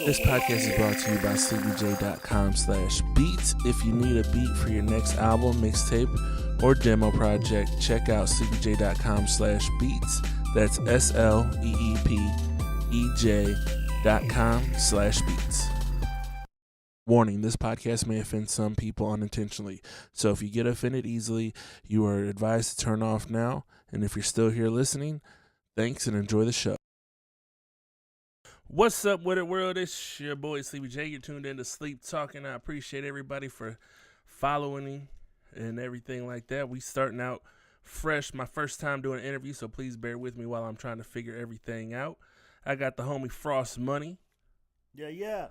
This podcast is brought to you by sleepyj.com/beats. If you need a beat for your next album, mixtape, or demo project, check out sleepyj.com/beats. That's SLEEPEJ.com/beats. Warning, this podcast may offend some people unintentionally. So if you get offended easily, you are advised to turn off now. And if you're still here listening, thanks and enjoy the show. What's up with it, world? It's your boy Sleepy J. You're tuned in to Sleep Talking. I appreciate everybody for following me and everything like that. We starting out fresh, my first time doing an interview, so please bear with me while I'm trying to figure everything out. I got the homie Frost Money. Yeah,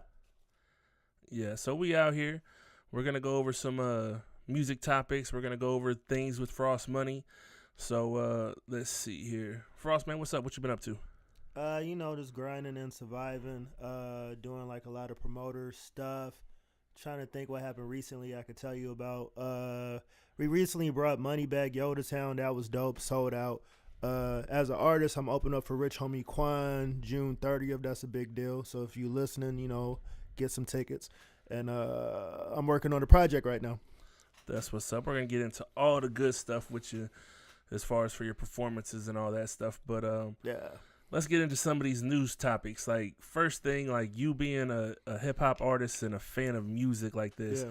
so we out here. We're going to go over some music topics. We're going to go over things with Frost Money. So let's see here. Frost, man, what's up? What you been up to? Just grinding and surviving, doing like a lot of promoter stuff. Trying to think what happened recently I could tell you about. We recently brought Money back, Yo to town. That was dope, sold out. As an artist, I'm opening up for Rich Homie Quan, June 30th. That's a big deal. So if you listening, get some tickets. And I'm working on a project right now. That's what's up. We're going to get into all the good stuff with you as far as for your performances and all that stuff. But yeah. Let's get into some of these news topics. Like, first thing, like you being a hip-hop artist and a fan of music like this,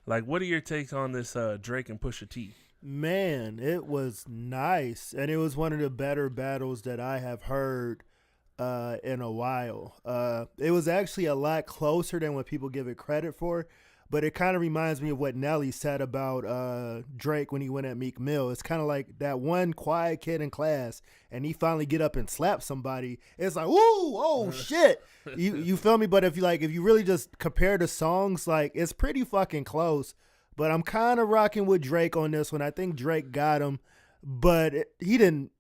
like, what are your takes on this Drake and Pusha T? Man, it was nice. And it was one of the better battles that I have heard in a while. It was actually a lot closer than what people give it credit for. But it kind of reminds me of what Nelly said about Drake when he went at Meek Mill. It's kind of like that one quiet kid in class, and he finally get up and slap somebody. It's like, woo, oh shit, you feel me? But if you really just compare the songs, like it's pretty fucking close. But I'm kind of rocking with Drake on this one. I think Drake got him, but he didn't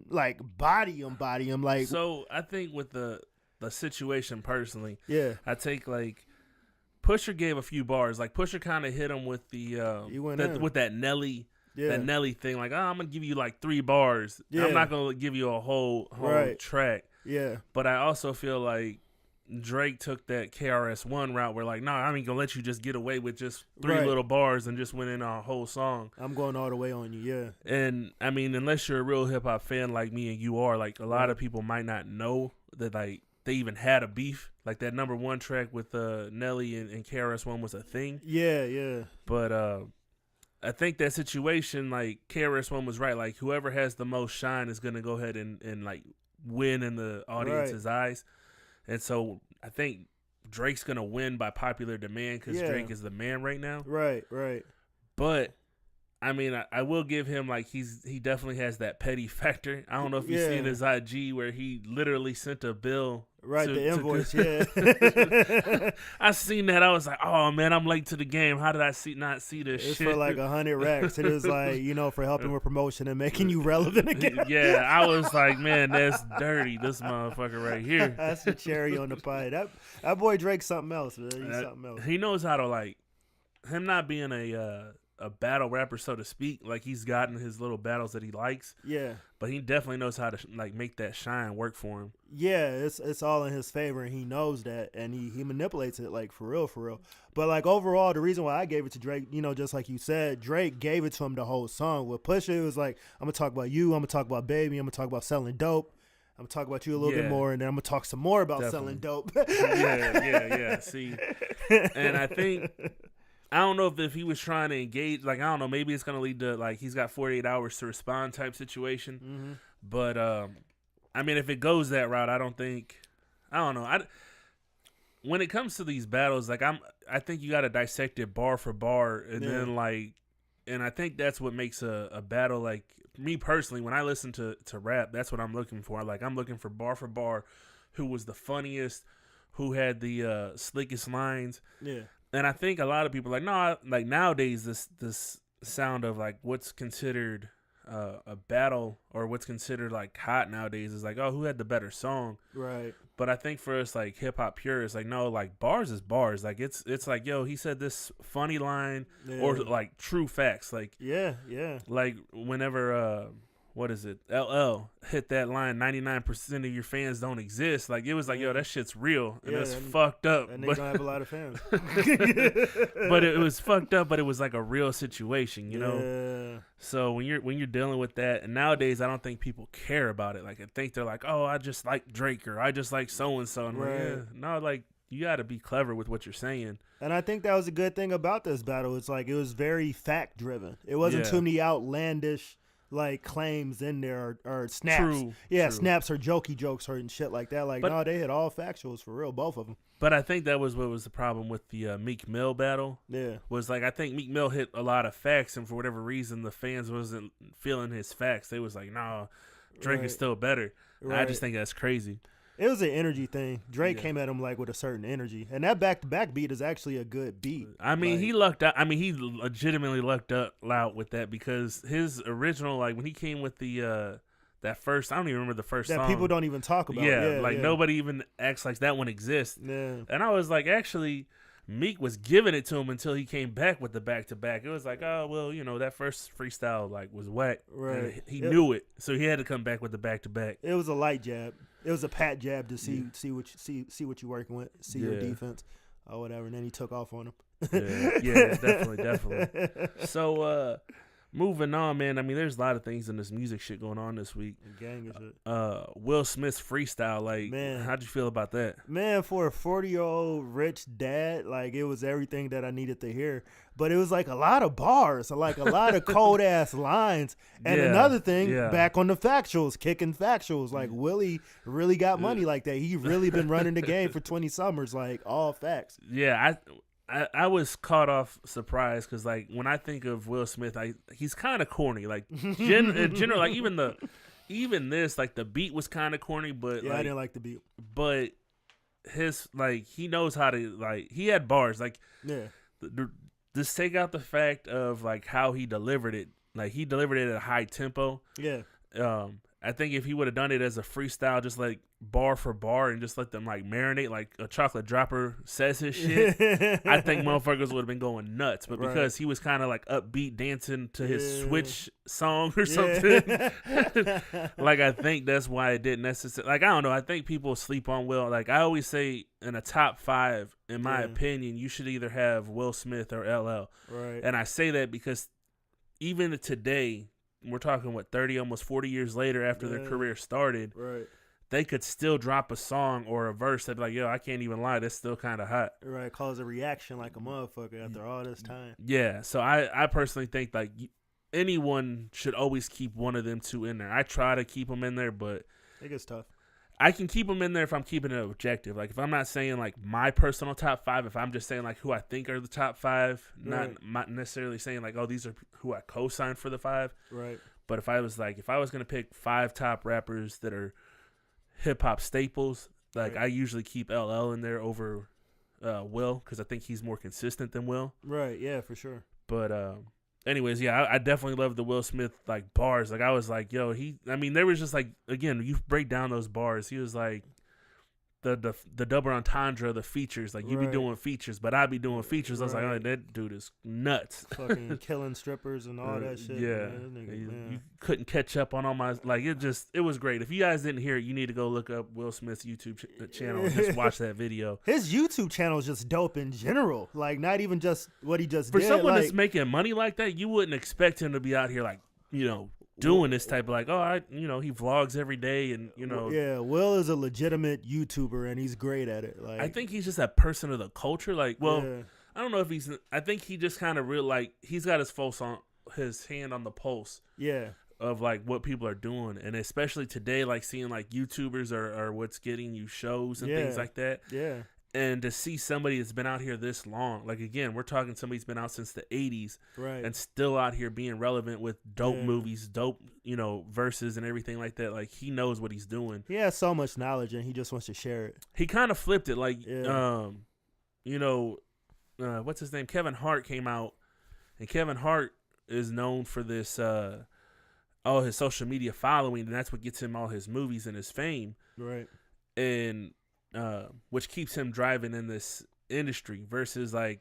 like body him like. So I think with the situation personally, yeah, I take like. Pusha gave a few bars. Like Pusha kind of hit him with with that Nelly, that Nelly thing. Like, I'm gonna give you like 3 bars. Yeah. I'm not gonna give you a whole track. Yeah. But I also feel like Drake took that KRS-One route where like, I ain't gonna let you just get away with just 3 little bars and just went in a whole song. I'm going all the way on you. Yeah. And I mean, unless you're a real hip hop fan like me and you are, like a lot of people might not know that like. They even had a beef. Like that number 1 track with Nelly and KRS-One was a thing. Yeah. But I think that situation, like KRS-One was right. Like whoever has the most shine is going to go ahead and like win in the audience's eyes. And so I think Drake's going to win by popular demand because Drake is the man right now. Right. But I mean, I will give him like he definitely has that petty factor. I don't know if you've seen his IG where he literally sent a bill. Right, the invoice, I seen that. I was like, oh man, I'm late to the game. How did I not see this shit? It's shit? for like 100 racks. It was like, for helping with promotion and making you relevant again. Yeah, I was like, man, that's dirty. This motherfucker right here. That's the cherry on the pie. That boy Drake's something else, man. He's something else. He knows how to like him not being a battle rapper, so to speak. Like he's gotten his little battles that he likes. Yeah. But he definitely knows how to like make that shine work for him. Yeah, it's all in his favor, and he knows that, and he manipulates it like for real. But like overall, the reason why I gave it to Drake, just like you said, Drake gave it to him the whole song. With Pusha, it was like, I'm gonna talk about you, I'm gonna talk about Baby, I'm gonna talk about selling dope. I'm gonna talk about you a little bit more, and then I'm gonna talk some more about selling dope. Yeah. See, and I think. I don't know if he was trying to engage, like, I don't know, maybe it's going to lead to, like, he's got 48 hours to respond type situation. Mm-hmm. But, I mean, if it goes that route, I don't know. When it comes to these battles, like, I think you got to dissect it bar for bar. And then, like, and I think that's what makes a battle, like, me personally, when I listen to rap, that's what I'm looking for. Like, I'm looking for bar, who was the funniest, who had the slickest lines. Yeah. And I think a lot of people are like, no, like nowadays this sound of like what's considered a battle or what's considered like hot nowadays is like, oh, who had the better song? Right. But I think for us like hip hop purists, like no, like bars is bars. Like it's like, yo, he said this funny line or like true facts. Like yeah. Like whenever what is it? LL hit that line. 99% of your fans don't exist. Like it was like, yo, that shit's real, and it's fucked up. And they don't have a lot of fans. But it was fucked up. But it was like a real situation, you know. Yeah. So when you're dealing with that, and nowadays I don't think people care about it. Like I think they're like, oh, I just like Drake or I just like so and so. And Right. like, yeah, no, like you got to be clever with what you're saying. And I think that was a good thing about this battle. It's like it was very fact driven. It wasn't too many outlandish like claims in there or snaps. True. Snaps or jokey jokes or and shit like that. Like, no, they hit all factuals for real, both of them. But I think that was what was the problem with the Meek Mill battle. Yeah. Was like I think Meek Mill hit a lot of facts, and for whatever reason, the fans wasn't feeling his facts. They was like, nah, Drake is still better. Right. I just think that's crazy. It was an energy thing. Drake came at him like with a certain energy, and that back-to-back beat is actually a good beat. I mean, he lucked out. I mean, he legitimately lucked out with that because his original, like when he came with the that first, I don't even remember the first song. That people don't even talk about. Yeah, nobody even acts like that one exists. Yeah. And I was like, actually, Meek was giving it to him until he came back with the back-to-back. It was like, oh, well, you know, that first freestyle like was whack. Right. He knew it, so he had to come back with the back-to-back. It was a light jab. It was a pat jab to see what you're working with, see your defense or whatever, and then he took off on him. Yeah, definitely. So, moving on, man. I mean, there's a lot of things in this music shit going on this week. Gang of shit. Will Smith's freestyle, like, man, how'd you feel about that? Man, for a 40-year-old rich dad, like, it was everything that I needed to hear. But it was like a lot of bars, like a lot of cold ass lines. And another thing, back on the factuals, kicking factuals. Like Willie really got money like that. He really been running the game for 20 summers, like all facts. Yeah, I was caught off surprise because like when I think of Will Smith, he's kind of corny. Like in general, like even this, like the beat was kind of corny, but I didn't like the beat. But his like he knows how to like he had bars like just take out the fact of like how he delivered it. Like he delivered it at a high tempo. Yeah. I think if he would have done it as a freestyle, just like bar for bar and just let them like marinate like a chocolate dropper says his shit, I think motherfuckers would have been going nuts. But because he was kind of like upbeat dancing to his Switch song or something, like I think that's why it didn't necessarily. Like I don't know. I think people sleep on Will. Like I always say, in a top 5, in my opinion, you should either have Will Smith or LL. Right. And I say that because even today. We're talking, 30, almost 40 years later after their career started, they could still drop a song or a verse that'd be like, yo, I can't even lie, that's still kind of hot. Right, cause a reaction like a motherfucker after all this time. Yeah, so I personally think, like, anyone should always keep one of them two in there. I try to keep them in there, but it gets tough. I can keep them in there if I'm keeping it objective. Like, if I'm not saying, like, my personal top 5, if I'm just saying, like, who I think are the top 5, not necessarily saying, like, oh, these are who I co-signed for the 5. Right. But if I was going to pick 5 top rappers that are hip-hop staples, like, I usually keep LL in there over Will because I think he's more consistent than Will. Right, yeah, for sure. But, anyways, I definitely love the Will Smith, like, bars. Like, I was like, yo, there was just, like, again, you break down those bars. He was like, the double entendre, the features. Like, you be doing features, but I be doing features. I was like, oh, that dude is nuts. Fucking killing strippers and all that shit. Yeah. Man. You couldn't catch up on all my, like, it was great. If you guys didn't hear it, you need to go look up Will Smith's YouTube channel and just watch that video. His YouTube channel is just dope in general. Like, not even just what he just did. For someone like, that's making money like that, you wouldn't expect him to be out here, like, doing this type of like, he vlogs every day and, Yeah, Will is a legitimate YouTuber and he's great at it. Like, I think he's just a person of the culture. Like, I don't know if I think he just kind of he's got his hand on the pulse. Yeah. Of like what people are doing. And especially today, like seeing like YouTubers are what's getting you shows and things like that. Yeah. And to see somebody that's been out here this long, like again, we're talking somebody's been out since the 80s and still out here being relevant with dope movies, dope, verses and everything like that. Like he knows what he's doing. He has so much knowledge and he just wants to share it. He kind of flipped it. Like, what's his name? Kevin Hart came out and Kevin Hart is known for this, all his social media following. And that's what gets him all his movies and his fame. Right. And, which keeps him driving in this industry versus like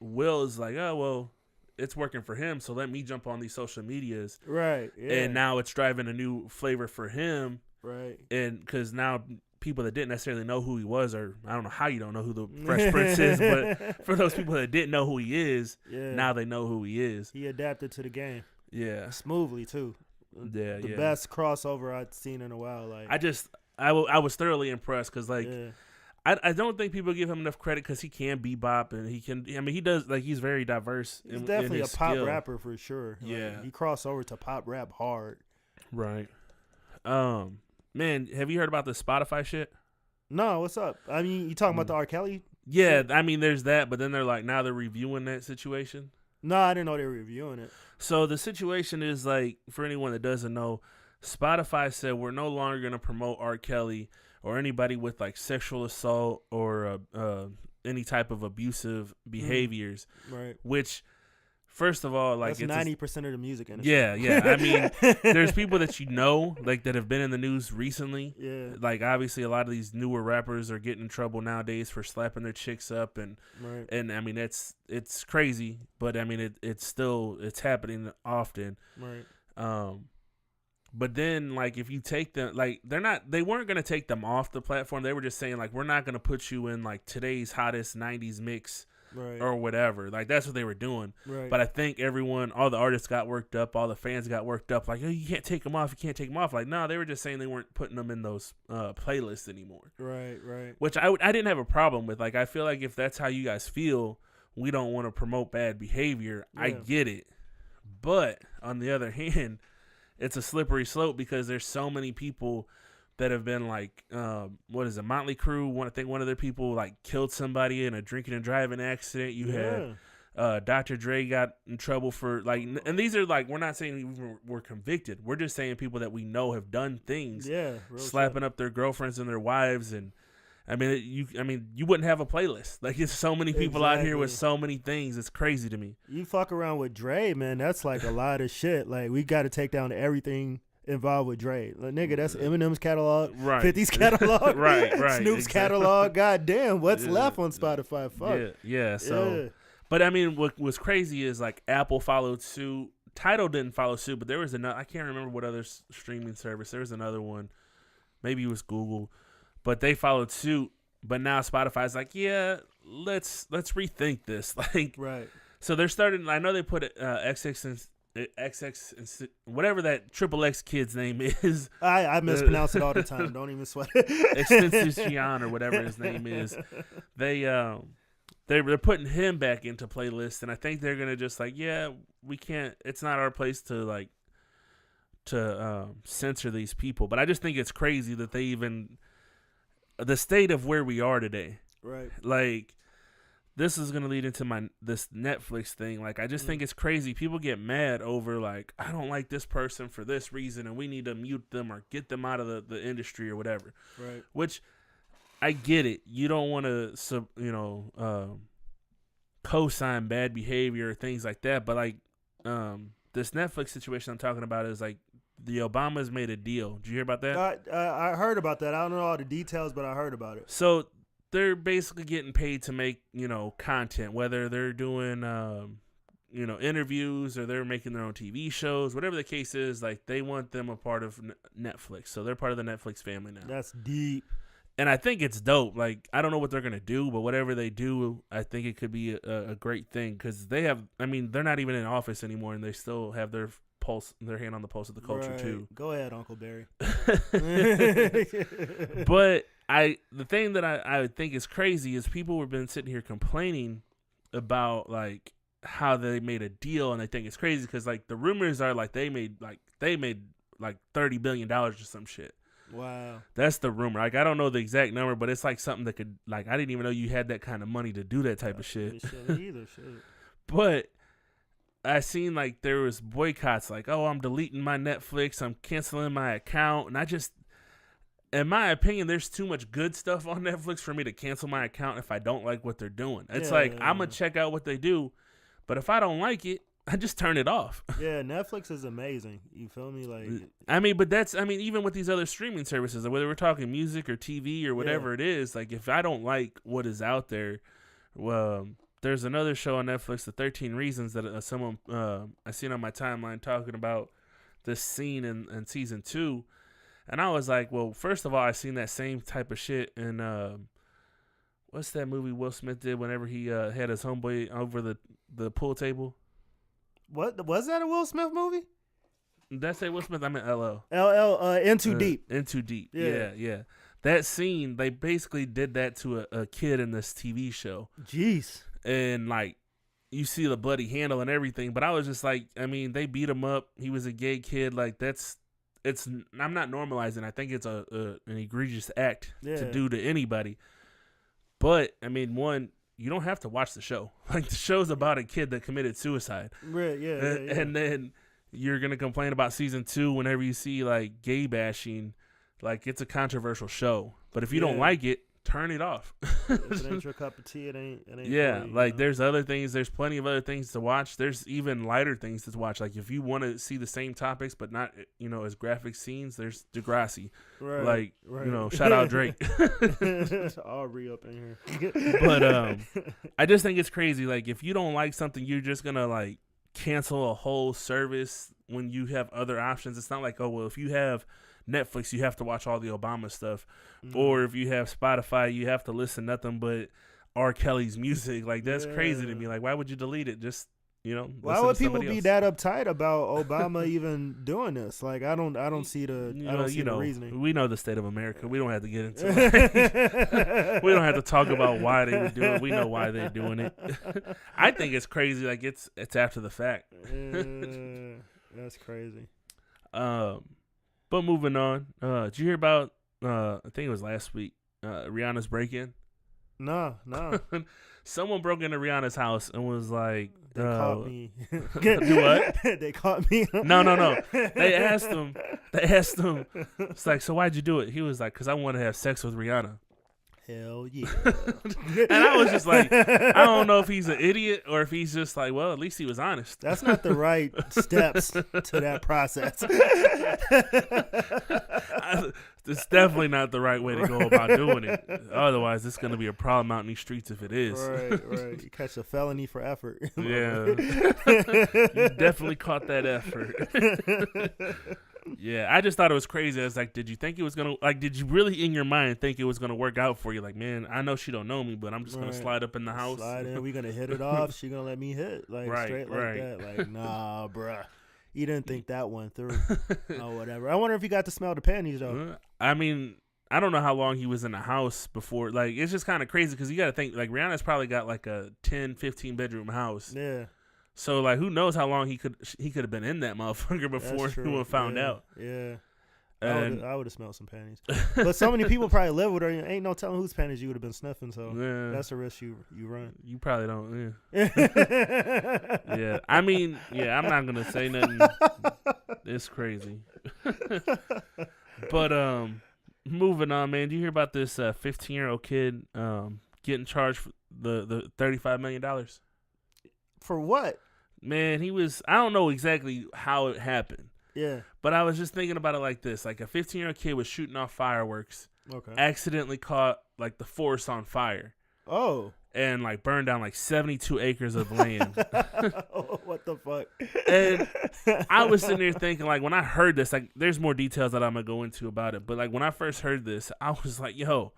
Will is like, oh, well, it's working for him, so let me jump on these social medias. Right. Yeah. And now it's driving a new flavor for him. Right. And because now people that didn't necessarily know who he was, or I don't know how you don't know who the Fresh Prince is, but for those people that didn't know who he is, now they know who he is. He adapted to the game. Yeah. Smoothly, too. Yeah, the best crossover I've seen in a while. Like I was thoroughly impressed because I don't think people give him enough credit because he can bebop and he can. I mean, he does he's very diverse. He's definitely in a his pop skill. rapper for sure. Yeah, he crossed over to pop rap hard. Right. Man, have you heard about the Spotify shit? No, what's up? I mean, you talking about the R. Kelly? Yeah, shit? I mean, there's that, but then they're like now they're reviewing that situation. No, I didn't know they were reviewing it. So the situation is like, for anyone that doesn't know, Spotify said we're no longer going to promote R. Kelly or anybody with like sexual assault or any type of abusive behaviors. Right. Which, first of all, like that's 90% of the music industry. Yeah. I mean, there's people that like that have been in the news recently. Yeah. Like obviously, a lot of these newer rappers are getting in trouble nowadays for slapping their chicks up, and I mean it's crazy, but I mean it's happening often. Right. But then like if you take them, like they weren't gonna take them off the platform. They were just saying like we're not gonna put you in like today's hottest '90s mix. Right. Or whatever. Like, that's what they were doing. Right. But I think all the artists got worked up. All the fans got worked up. Like, oh, you can't take them off. You can't take them off. Like, no, they were just saying they weren't putting them in those playlists anymore. Right. Which I didn't have a problem with. Like, I feel like if that's how you guys feel, we don't want to promote bad behavior. Yeah. I get it. But, on the other hand, it's a slippery slope because there's so many people that have been like, Motley Crue. I think one of their people like killed somebody in a drinking and driving accident. You had Dr. Dre got in trouble for like, and these are like, we're not saying we're convicted. We're just saying people that we know have done things. Yeah, slapping up their girlfriends and their wives, and I mean, you wouldn't have a playlist. Like, it's so many people out here with so many things. It's crazy to me. You fuck around with Dre, man. That's like a lot of shit. Like, we got to take down everything involved with Dre. Like, nigga, that's Eminem's catalog, right. 50's catalog, right, Snoop's catalog. God damn, what's left on Spotify? Fuck. Yeah. So, but I mean, what's crazy is like Apple followed suit. Tidal didn't follow suit, but there was another. I can't remember what other streaming service. There was another one. Maybe it was Google, but they followed suit. But now Spotify's like, yeah, let's rethink this. Like, right. So they're starting. I know they put XX and whatever that XXX kid's name is. I mispronounce it all the time. Don't even sweat it. Extension or whatever his name is. They're putting him back into playlists, and I think they're gonna just like, yeah, we can't. It's not our place to censor these people. But I just think it's crazy that they even the state of where we are today. Right. Like, this is going to lead into this Netflix thing. Like, I just think it's crazy. People get mad over, like, I don't like this person for this reason, and we need to mute them or get them out of the industry or whatever. Right. Which, I get it. You don't want to, co-sign bad behavior or things like that. But, like, this Netflix situation I'm talking about is, like, the Obamas made a deal. Did you hear about that? I heard about that. I don't know all the details, but I heard about it. So they're basically getting paid to make, content, whether they're doing, interviews or they're making their own TV shows, whatever the case is. Like, they want them a part of Netflix. So they're part of the Netflix family now. That's deep. And I think it's dope. Like, I don't know what they're going to do, but whatever they do, I think it could be a great thing because they're not even in office anymore and they still have their hand on the pulse of the culture too. Go ahead, Uncle Barry. But the thing that I would think is crazy is people have been sitting here complaining about like how they made a deal, and they think it's crazy because like the rumors are like they made like $30 billion or some shit. Wow, that's the rumor. Like, I don't know the exact number, but it's like something that could, like, I didn't even know you had that kind of money to do that type of shit. Either shit. But I seen like there was boycotts, like, oh, I'm deleting my Netflix, I'm canceling my account, and I just, in my opinion, there's too much good stuff on Netflix for me to cancel my account if I don't like what they're doing. It's I'm gonna check out what they do, but if I don't like it, I just turn it off. Yeah, Netflix is amazing. You feel me? Like, even with these other streaming services, whether we're talking music or TV or whatever it is, like if I don't like what is out there, well, there's another show on Netflix, The 13 Reasons, that someone I seen on my timeline talking about this scene in season 2. And I was like, well, first of all, I seen that same type of shit in what's that movie Will Smith did whenever he had his homeboy over the pool table? What was that, a Will Smith movie? Did I say Will Smith? I meant LL. In Too Deep. In Too Deep. Yeah. That scene, they basically did that to a kid in this TV show. Jeez. And like, you see the bloody handle and everything, but I was just like, I mean, they beat him up. He was a gay kid. Like, I'm not normalizing. I think it's an egregious act to do to anybody. But I mean, one, you don't have to watch the show. Like, the show's about a kid that committed suicide. Right. Yeah. And then you're gonna complain about season 2 whenever you see like gay bashing. Like, it's a controversial show. But if you don't like it, turn it off. If it ain't your cup of tea, it ain't yeah, for you, like, there's other things. There's plenty of other things to watch. There's even lighter things to watch. Like, if you want to see the same topics but not, as graphic scenes, there's Degrassi. Right. Shout out Drake. Aubrey up in here. But I just think it's crazy. Like, if you don't like something, you're just gonna like cancel a whole service when you have other options. It's not like, oh, well, if you have Netflix, you have to watch all the Obama stuff, or if you have Spotify, you have to listen nothing but R. Kelly's music. Like, that's crazy to me. Like, why would you delete it? Just why would people be that uptight about Obama even doing this? Like, I don't see the the reasoning. We know the state of America. We don't have to get into it. We don't have to talk about why they would do it. We know why they're doing it. I think it's crazy. Like, it's after the fact. That's crazy. But moving on, did you hear about, I think it was last week, Rihanna's break-in? No. Someone broke into Rihanna's house and was like, they caught me. Do what? They caught me. No. They asked him, it's like, so why'd you do it? He was like, because I want to have sex with Rihanna. Hell yeah. And I was just like, I don't know if he's an idiot or if he's just like, well, at least he was honest. That's not the right steps to that process. It's definitely not the right way to go about doing it. Otherwise, it's going to be a problem out in these streets if it is. Right. You catch a felony for effort. Yeah. You definitely caught that effort. Yeah, I just thought it was crazy. I was like, did you think it was going to, like, did you really in your mind think it was going to work out for you? Like, man, I know she don't know me, but I'm just going to slide up in the house. Slide in, we going to hit it off. She going to let me hit, like, straight like that. Like, nah, bruh. You didn't think that one through. Oh, whatever. I wonder if he got to smell the panties, though. I mean, I don't know how long he was in the house before. Like, it's just kind of crazy because you got to think, like, Rihanna's probably got, like, a 10, 15-bedroom house. Yeah. So, like, who knows how long he could have been in that motherfucker before anyone found out. Yeah. And I would have smelled some panties. But so many people probably live with her. Ain't no telling whose panties you would have been sniffing. So that's a risk you run. You probably don't. Yeah. Yeah. I mean, I'm not going to say nothing. It's crazy. But moving on, man. Do you hear about this 15-year-old kid getting charged for the $35 million? For what? Man, I don't know exactly how it happened. Yeah. But I was just thinking about it like this. Like, a 15-year-old kid was shooting off fireworks. Okay. Accidentally caught, like, the forest on fire. Oh. And, like, burned down, like, 72 acres of land. Oh, what the fuck? And I was sitting there thinking, like, when I heard this, like, there's more details that I'm going to go into about it. But, like, when I first heard this, I was like, yo,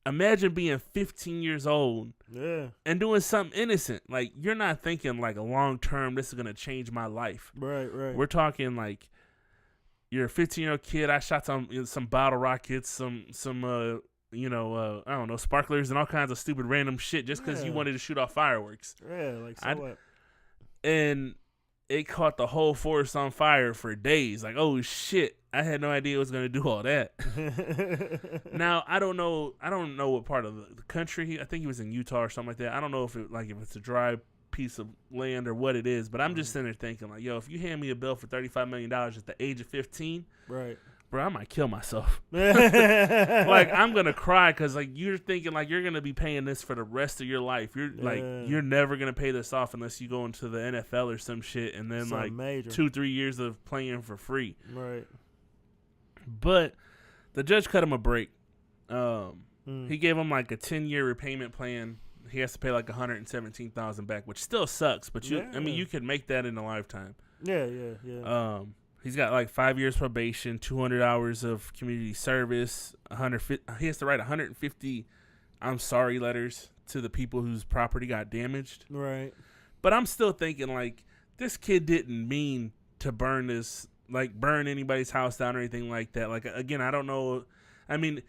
imagine being 15 years old and doing something innocent. Like, you're not thinking, like, a long-term, this is going to change my life. Right. We're talking, like, you're a 15-year-old kid. I shot some bottle rockets, some I don't know, sparklers and all kinds of stupid random shit just because you wanted to shoot off fireworks. Yeah, like, so what? And it caught the whole forest on fire for days. Like, oh, shit. I had no idea it was going to do all that. Now, I don't know what part of the country. I think he was in Utah or something like that. I don't know if it's a dry piece of land or what it is, but I'm just sitting there thinking, like, yo, if you hand me a bill for $35 million at the age of 15, right, bro, I might kill myself. Like, I'm going to cry because, like, you're thinking, like, you're going to be paying this for the rest of your life. You're like, you're never going to pay this off unless you go into the NFL or some shit and then, like, major 2-3 years of playing for free. Right. But the judge cut him a break. He gave him, like, a 10-year repayment plan he has to pay like $117,000 back, which still sucks. But I mean, you could make that in a lifetime. Yeah. He's got like 5 years probation, 200 hours of community service, 150. He has to write 150 "I'm sorry" letters to the people whose property got damaged. Right. But I'm still thinking like this kid didn't mean to burn anybody's house down or anything like that. Like, again, I don't know. I mean,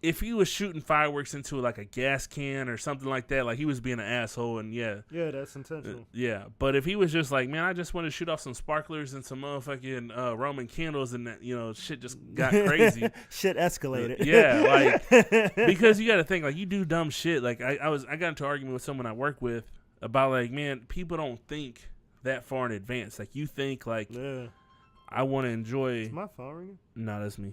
if he was shooting fireworks into like a gas can or something like that, like he was being an asshole, and yeah, that's intentional. Yeah, but if he was just like, man, I just want to shoot off some sparklers and some motherfucking Roman candles, and that, shit just got crazy. Shit escalated. Yeah, like because you got to think like you do dumb shit. Like I got into an argument with someone I work with about like, man, people don't think that far in advance. Like you think like. Yeah. I want to enjoy. Is my phone ringing? No, that's me.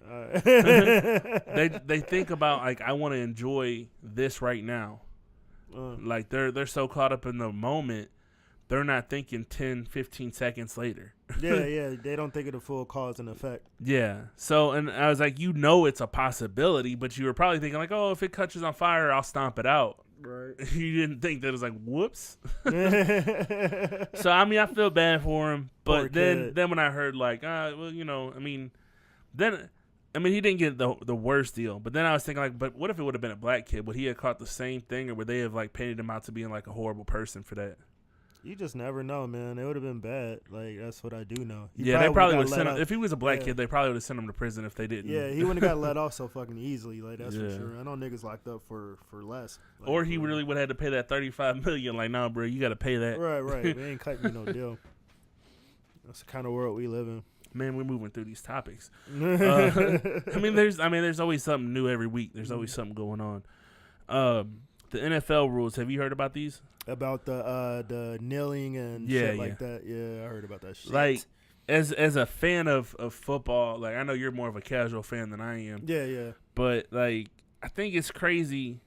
They think about like I want to enjoy this right now. Like they're so caught up in the moment, they're not thinking 10, 15 seconds later. Yeah, they don't think of the full cause and effect. Yeah. So, and I was like, it's a possibility, but you were probably thinking like, oh, if it catches on fire, I'll stomp it out. Right. You didn't think that it was like, whoops. So, I mean, I feel bad for him, but then when I heard like, well, I mean, he didn't get the worst deal, but then I was thinking like, but what if it would have been a black kid? Would he have caught the same thing, or would they have like painted him out to being like a horrible person for that? You just never know, man. It would have been bad. Like, that's what I do know. They probably would have sent him. If he was a black kid, they probably would have sent him to prison if they didn't. Yeah, he wouldn't have got let off so fucking easily. Like, that's for sure. I know niggas locked up for less. Like, or he really would have had to pay that $35 million. Like, nah, bro, you got to pay that. Right. We ain't cutting you no deal. That's the kind of world we live in. Man, we're moving through these topics. There's always something new every week. There's always something going on. The NFL rules. Have you heard about these? About the kneeling and shit like that. Yeah, I heard about that shit. Like, as a fan of football, like I know you're more of a casual fan than I am. Yeah. But like, I think it's crazy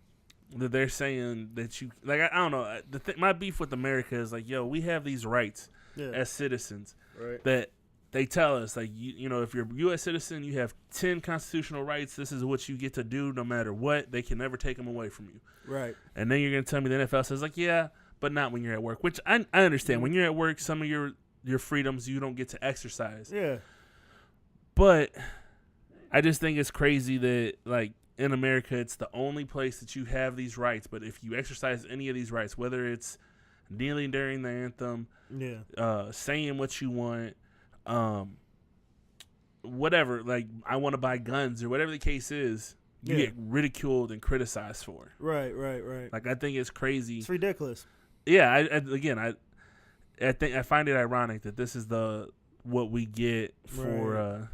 that they're saying that you like. I don't know. My beef with America is like, yo, we have these rights as citizens that they tell us like, if you're a U.S. citizen, you have 10 constitutional rights. This is what you get to do no matter what. They can never take them away from you. Right. And then you're going to tell me the NFL says like, yeah, but not when you're at work, which I understand. When you're at work, some of your freedoms you don't get to exercise. Yeah. But I just think it's crazy that like in America, it's the only place that you have these rights. But if you exercise any of these rights, whether it's kneeling during the anthem, saying what you want, whatever, like I want to buy guns or whatever the case is, you get ridiculed and criticized for. Right. Like I think it's crazy. It's ridiculous. Yeah, I think I find it ironic that this is what we get for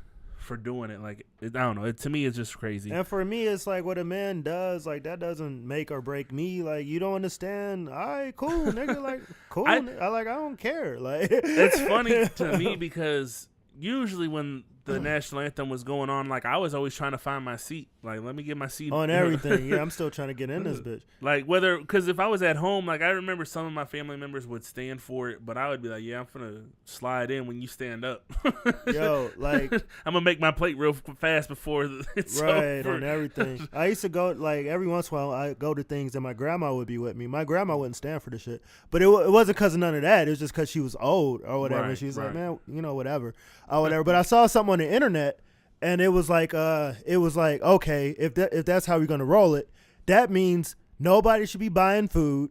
doing it. Like I don't know. To me, it's just crazy. And for me, it's like what a man does. Like that doesn't make or break me. Like you don't understand. All right, cool, nigga. Like cool. I don't care. Like it's funny to me because usually when the national anthem was going on, like I was always trying to find my seat. Like, let me get my seat on everything. Yeah, I'm still trying to get in this bitch. Like because if I was at home, like I remember some of my family members would stand for it, but I would be like, yeah, I'm finna slide in when you stand up. Yo, like I'm gonna make my plate real fast before it's over. On everything. I used to go like every once in a while. I go to things and my grandma would be with me. My grandma wouldn't stand for the shit, but it wasn't because of none of that. It was just because she was old or whatever. Right, she was like, man, whatever. But I saw something on the internet. And it was like, okay, if that's how we're gonna roll it, that means nobody should be buying food.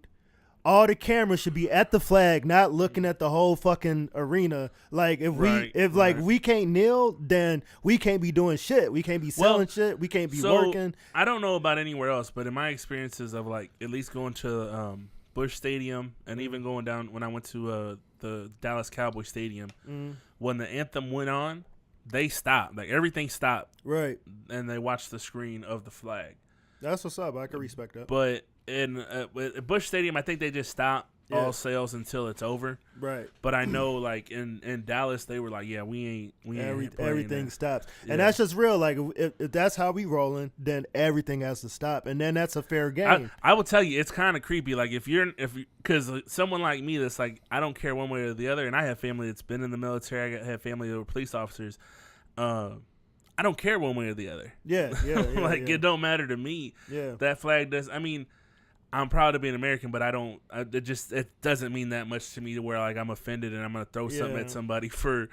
All the cameras should be at the flag, not looking at the whole fucking arena. Like if we can't kneel, then we can't be doing shit. We can't be selling shit. We can't be working. I don't know about anywhere else, but in my experiences of like at least going to Busch Stadium and even going down when I went to the Dallas Cowboy Stadium, when the anthem went on. They stopped. Like, everything stopped. Right. And they watched the screen of the flag. That's what's up. I can respect that. But in Busch Stadium, I think they just stopped all sales until it's over. Right. But I know, like, in Dallas, they were like, yeah, we ain't everything stops. Yeah. And that's just real. Like, if that's how we rolling, then everything has to stop. And then that's a fair game. I will tell you, it's kind of creepy. Like, because someone like me that's like, I don't care one way or the other, and I have family that's been in the military, I have family that were police officers, I don't care one way or the other. Yeah. It don't matter to me. Yeah. That flag does. I mean, I'm proud to be an American, but it doesn't mean that much to me to where like I'm offended and I'm gonna throw something at somebody for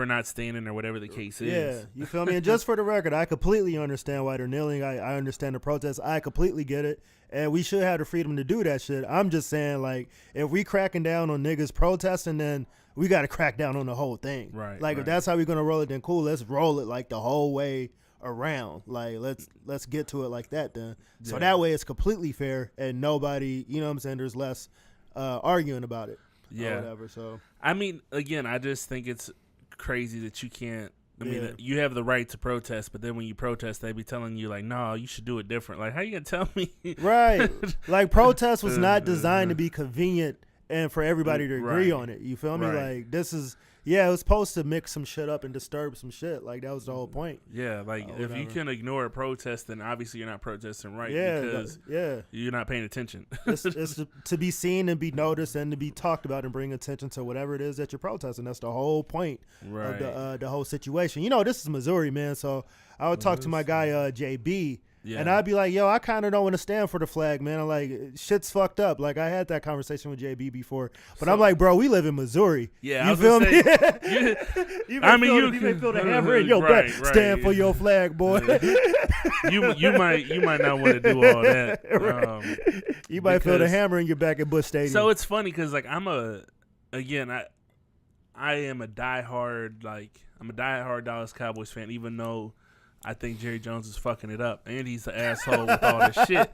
not standing or whatever the case is. Yeah, you feel me? And just for the record, I completely understand why they're kneeling. I understand the protest. I completely get it, and we should have the freedom to do that shit. I'm just saying, like, if we cracking down on niggas protesting, then we got to crack down on the whole thing. Right. Like, if that's how we're gonna roll it, then cool. Let's roll it like the whole way around. Like, let's get to it like that then. So that way it's completely fair and nobody, you know what I'm saying, there's less arguing about it. Yeah. Or whatever. So I mean, again, I just think it's crazy that you can't. I mean, you have the right to protest, but then when you protest, they be telling you like, "No, you should do it different." Like, how you gonna tell me? Right. Like, protest was not designed to be convenient and for everybody to agree on it. You feel me? Like, this is. Yeah, it was supposed to mix some shit up and disturb some shit. Like, that was the whole point. Yeah, like, if you can ignore a protest, then obviously you're not protesting right because you're not paying attention. It's to be seen and be noticed and to be talked about and bring attention to whatever it is that you're protesting. That's the whole point of the whole situation. You know, this is Missouri, man, so I would talk to my guy, JB, and I'd be like, yo, I kind of don't want to stand for the flag, man. I'm like, shit's fucked up. Like, I had that conversation with JB before, but I'm like, bro, we live in Missouri. Yeah, you feel me? You may feel the hammer in your back. Stand for your flag, boy. you might not want to do all that. You might feel the hammer in your back at Busch Stadium. So it's funny because like I am a diehard Dallas Cowboys fan, even though I think Jerry Jones is fucking it up, and he's an asshole with all this shit.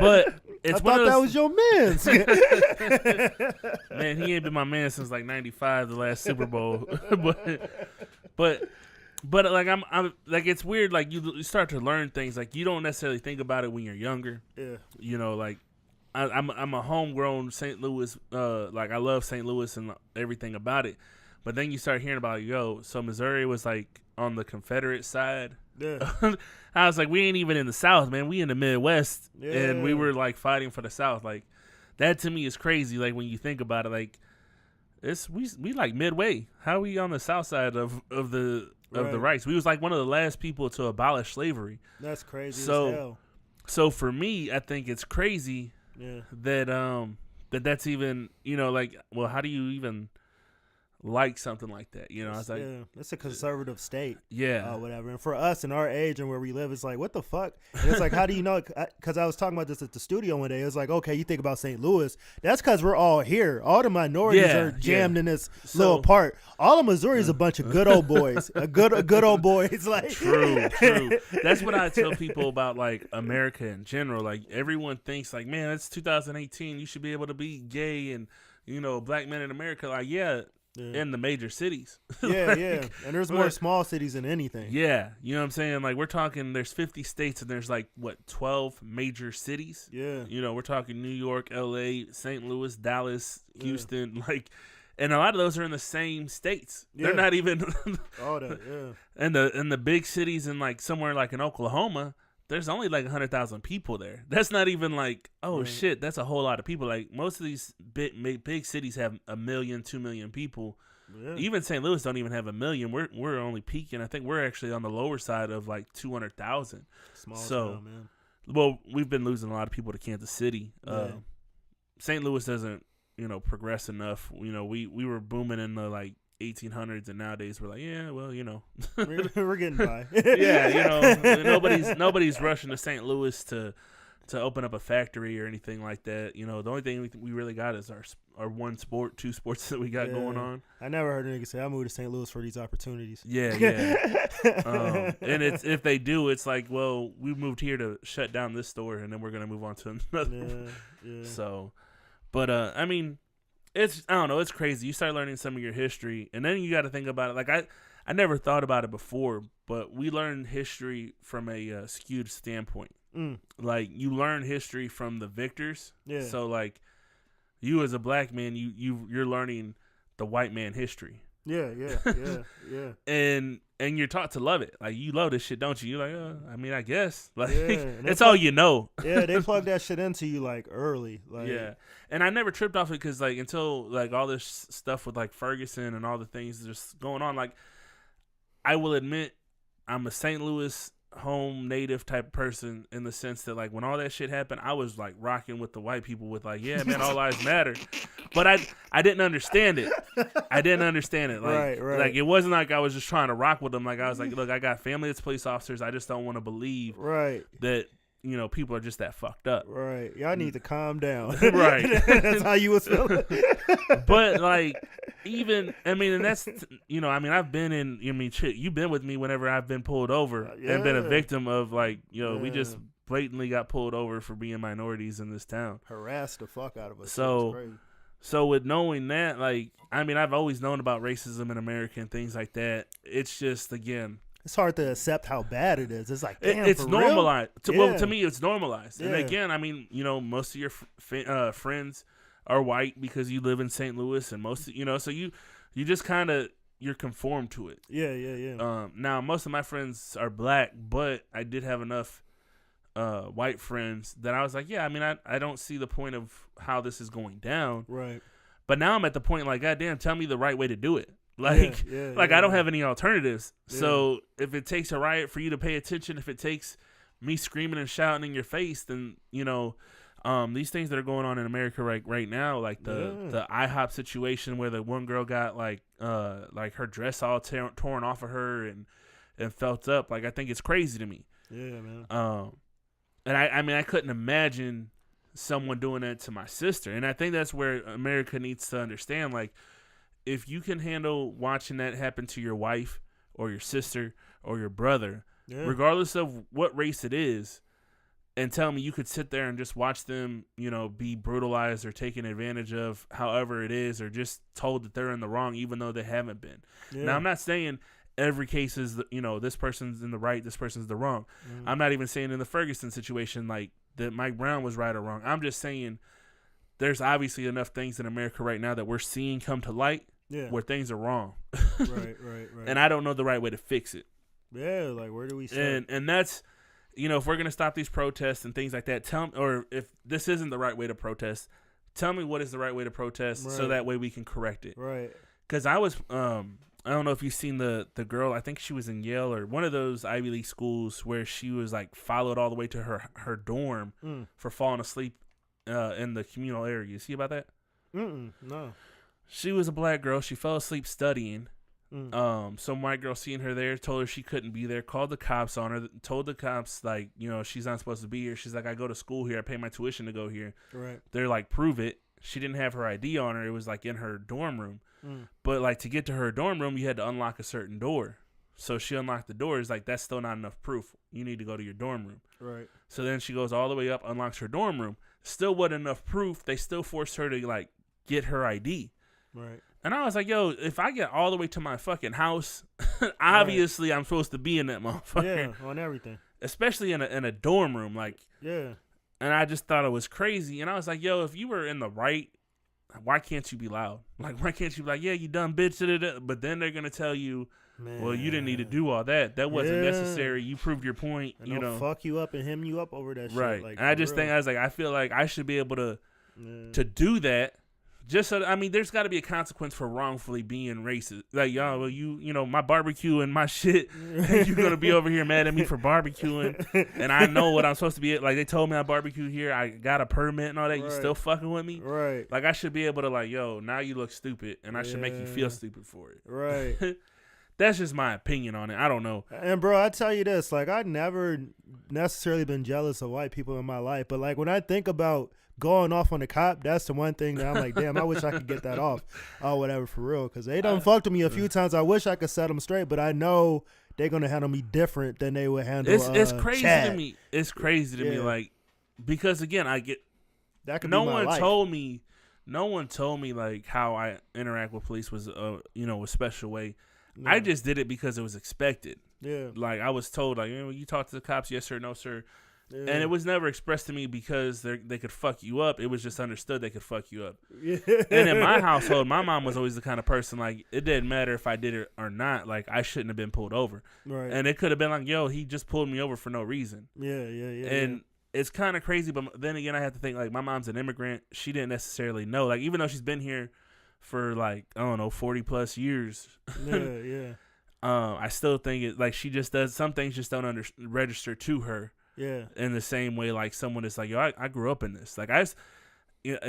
But it's that was your man's. Man, he ain't been my man since like '95, the last Super Bowl. but like I'm like, it's weird. Like you start to learn things like you don't necessarily think about it when you're younger. Yeah. You know, like I'm a homegrown St. Louis. Like I love St. Louis and everything about it. But then you start hearing about, so Missouri was like on the Confederate side. Yeah. I was like, we ain't even in the South, man. We in the Midwest, and we were like fighting for the South. Like that to me is crazy. Like when you think about it, like we like midway. How are we on the South side of the rights? We was like one of the last people to abolish slavery. That's crazy. As hell. So for me, I think it's crazy that that's even like, well, how do you even like something like that, It's like, it's a conservative state, whatever. And for us in our age and where we live, it's like, what the fuck? And it's like, how do you know? Because I was talking about this at the studio one day. It was like, okay, you think about St. Louis, that's because we're all here. All the minorities are jammed in this little part. All of Missouri is a bunch of good old boys, good old boys. Like true. That's what I tell people about like America in general. Like everyone thinks like, man, it's 2018. You should be able to be gay and black men in America. Like in the major cities. And there's more small cities than anything. Yeah, you know what I'm saying? Like we're talking there's 50 states and there's like 12 major cities. Yeah. We're talking New York, LA, St. Louis, Dallas, Houston, like, and a lot of those are in the same states. They're not even all that, and the big cities in like somewhere like in Oklahoma, there's only like 100,000 people there. That's not even like, shit, that's a whole lot of people. Like most of these big cities have 1 million, 2 million people. Yeah. Even St. Louis don't even have 1 million. We're only peaking. I think we're actually on the lower side of like 200,000. Small town, man. Well, we've been losing a lot of people to Kansas City. St. Louis doesn't, progress enough. We were booming in the like 1800s, and nowadays we're like, we're getting by. Nobody's rushing to St. Louis to open up a factory or anything like that. The only thing we really got is our one sport, two sports that we got going on. I never heard a nigga say I moved to St. Louis for these opportunities. And if they do, it's like, well, we moved here to shut down this store, and then we're gonna move on to another one. So, but I mean, I don't know, it's crazy. You start learning some of your history, and then you got to think about it. Like I never thought about it before, but we learn history from a skewed standpoint. Like you learn history from the victors. Yeah. So like you as a black man, you're learning the white man history. Yeah. And you're taught to love it. Like you love this shit, don't you? You're like, I mean, I guess. Like it's all you know. Yeah, they plug that shit into you like early. Like and I never tripped off it because like until like all this stuff with like Ferguson and all the things just going on. Like I will admit, I'm a St. Louis home native type person in the sense that like when all that shit happened, I was like rocking with the white people with like, yeah, man, all lives matter. But I didn't understand it. I didn't understand it. Like, right. like it wasn't like I was just trying to rock with them. Like I was like, look, I got family that's police officers. I just don't want to believe that, you know, people are just that fucked up. Right. Y'all need to calm down. Right. That's how you was feeling. But like, even, I mean, and that's, you know, I mean, I've been in, I mean, shit, you've been with me whenever I've been pulled over and been a victim of like, you know, we just blatantly got pulled over for being minorities in this town. Harassed the fuck out of us. So with knowing that, like, I mean, I've always known about racism in America and things like that. It's just, again, it's hard to accept how bad it is. It's like, damn, it's normalized. Well, to me, it's normalized. Yeah. And again, I mean, you know, most of your friends are white because you live in St. Louis, and most, you know, so you just kind of, you're conformed to it. Yeah. Now, most of my friends are black, but I did have enough white friends that I was like, yeah, I mean, I don't see the point of how this is going down. Right. But now I'm at the point like, goddamn, tell me the right way to do it. Like, I don't have any alternatives. Yeah. So if it takes a riot for you to pay attention, if it takes me screaming and shouting in your face, then, you know, these things that are going on in America right now, like the IHOP situation where the one girl got like her dress all torn off of her and felt up. Like, I think it's crazy to me. Yeah, man. And I mean, I couldn't imagine someone doing that to my sister. And I think that's where America needs to understand, like, if you can handle watching that happen to your wife or your sister or your brother, regardless of what race it is, and tell me you could sit there and just watch them, you know, be brutalized or taken advantage of however it is, or just told that they're in the wrong even though they haven't been. Yeah. Now, I'm not saying every case is, you know, this person's in the right, this person's the wrong. I'm not even saying in the Ferguson situation, like, that Mike Brown was right or wrong. I'm just saying there's obviously enough things in America right now that we're seeing come to light where things are wrong. Right. And I don't know the right way to fix it. Yeah, like, where do we start? And that's, you know, if we're going to stop these protests and things like that, tell me, or if this isn't the right way to protest, tell me what is the right way to protest so that way we can correct it. Right. Because I was, I don't know if you've seen the girl, I think she was in Yale or one of those Ivy League schools where she was like followed all the way to her dorm for falling asleep in the communal area. You see about that? No. She was a black girl. She fell asleep studying. Some white girl seeing her there told her she couldn't be there, called the cops on her, told the cops, like, you know, she's not supposed to be here. She's like, I go to school here. I pay my tuition to go here. Right. They're like, prove it. She didn't have her ID on her. It was like in her dorm room. But like to get to her dorm room, you had to unlock a certain door. So she unlocked the door. It's like, that's still not enough proof. You need to go to your dorm room. Right. So then she goes all the way up, unlocks her dorm room. Still wasn't enough proof. They still forced her to like get her ID. Right. And I was like, yo, if I get all the way to my fucking house, obviously I'm supposed to be in that motherfucker. Yeah, on everything. Especially in a dorm room. Like, yeah. And I just thought it was crazy. And I was like, yo, if you were in the right, why can't you be loud? Like, why can't you be like, yeah, you dumb bitch, but then they're going to tell you, well, you didn't need to do all that. That wasn't necessary. You proved your point. And you know, fuck you up and hem you up over that shit. Right. Like, and I just think, I was like, I feel like I should be able to do that. Just so, I mean, there's got to be a consequence for wrongfully being racist. Like, y'all, well, you know, my barbecue and my shit, and you're going to be over here mad at me for barbecuing, and I know what I'm supposed to be. Like, they told me I barbecue here. I got a permit and all that. Right. You still fucking with me? Right. Like, I should be able to, like, yo, now you look stupid, and I should make you feel stupid for it. Right. That's just my opinion on it. I don't know. And, bro, I tell you this. Like, I've never necessarily been jealous of white people in my life, but, like, when I think about going off on the cop, that's the one thing that I'm like, damn, I wish I could get that off or whatever for real, because they done fucked with me a few times. I wish I could set them straight, but I know they're going to handle me different than they would handle It's crazy Chad. to me. It's crazy to me, like, because, again, I get that could no be my one life. no one told me, like, how I interact with police was, you know, a special way. No. I just did it because it was expected. Yeah. Like, I was told, like, you talk to the cops, yes sir, no sir. Yeah. And it was never expressed to me because they could fuck you up. It was just understood they could fuck you up. Yeah. And in my household, my mom was always the kind of person, like, it didn't matter if I did it or not. Like, I shouldn't have been pulled over. Right. And it could have been like, yo, he just pulled me over for no reason. Yeah. And it's kind of crazy, but then again, I have to think, like, my mom's an immigrant. She didn't necessarily know. Like, even though she's been here for, like, I don't know, 40 plus years. Yeah. I still think it like she just does some things just don't register to her. Yeah. In the same way, like someone that's like, yo, I grew up in this. Like as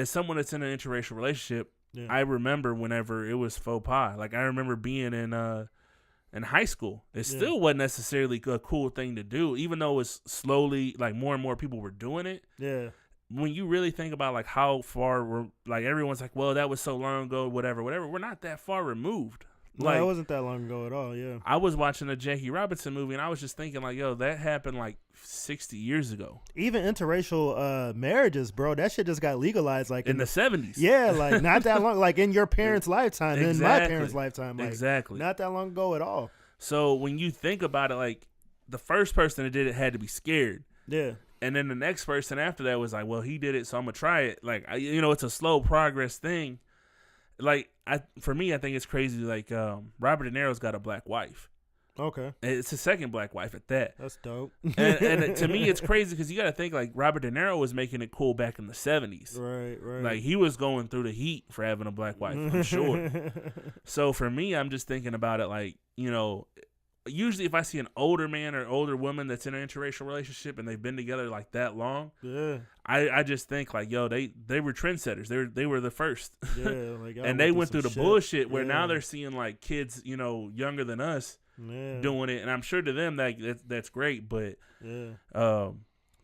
someone that's in an interracial relationship, I remember whenever it was faux pas. Like I remember being in high school. It still wasn't necessarily a cool thing to do, even though it was slowly like more and more people were doing it. Yeah. When you really think about like how far we're like everyone's like, well, that was so long ago, whatever. We're not that far removed. No, like, it wasn't that long ago at all. Yeah. I was watching a Jackie Robinson movie and I was just thinking like, yo, that happened like 60 years ago. Even interracial marriages, bro, that shit just got legalized like in the 70s. Yeah, like not that long, like in your parents' lifetime, in my parents' lifetime, like, exactly, not that long ago at all. So when you think about it, like the first person that did it had to be scared. Yeah. And then the next person after that was like, well, he did it, so I'm gonna try it. Like, it's a slow progress thing. Like, for me, I think it's crazy. Like, Robert De Niro's got a black wife. Okay. It's his second black wife at that. That's dope. and to me, it's crazy because you got to think like Robert De Niro was making it cool back in the 70s. Right, right. Like he was going through the heat for having a black wife, I'm sure. So for me, I'm just thinking about it like, usually if I see an older man or older woman that's in an interracial relationship and they've been together like that long, I just think like, yo, they were trendsetters. They were the first. Yeah, like, and they went through the bullshit where now they're seeing like kids, younger than us doing it. And I'm sure to them that's great, but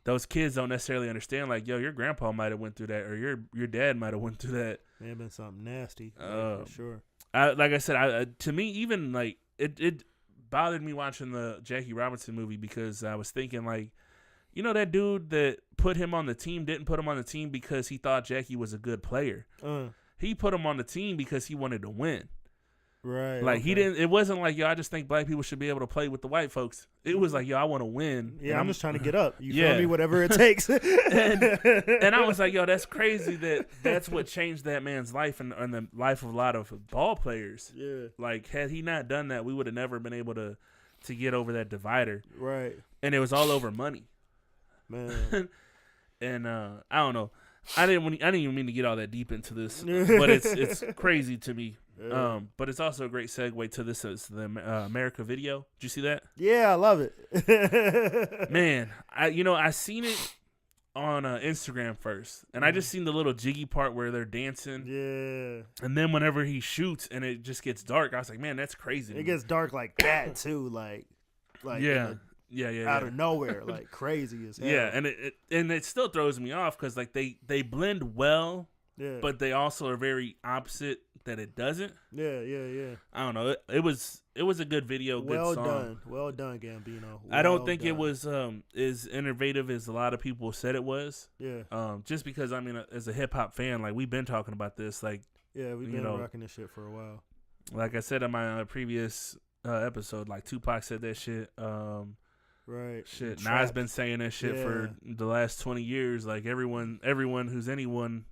those kids don't necessarily understand like, yo, your grandpa might have went through that or your dad might have went through that. May have been something nasty, for sure. Like I said, to me, even like it bothered me watching the Jackie Robinson movie because I was thinking like, that dude that put him on the team didn't put him on the team because he thought Jackie was a good player. He put him on the team because he wanted to win. Right. Like he didn't. It wasn't like, yo, I just think black people should be able to play with the white folks. It was like, yo, I want to win. Yeah, I'm just trying to get up. You feel me? Whatever it takes. and I was like, yo, that's crazy that's what changed that man's life and the life of a lot of ball players. Yeah. Like had he not done that, we would have never been able to get over that divider. Right. And it was all over money. Man. And I don't know. I didn't even mean to get all that deep into this, but it's crazy to me. Yeah. But it's also a great segue to this as the America video. Did you see that? Yeah, I love it. Man, I seen it on Instagram first, and I just seen the little jiggy part where they're dancing. Yeah. And then whenever he shoots and it just gets dark, I was like, man, that's crazy. It gets dark like that too, like yeah. Out of nowhere, like crazy as hell. Yeah, and it still throws me off because like they blend well, but they also are very opposite that it doesn't. Yeah. I don't know. It was a good video, good song. Well done, Gambino. I don't think it was as innovative as a lot of people said it was. Yeah. Just because as a hip hop fan, like we've been talking about this, like we've been rocking this shit for a while. Like I said in my previous episode, like Tupac said that shit. Right. Shit. Nas been saying that shit for the last 20 years. Like everyone who's anyone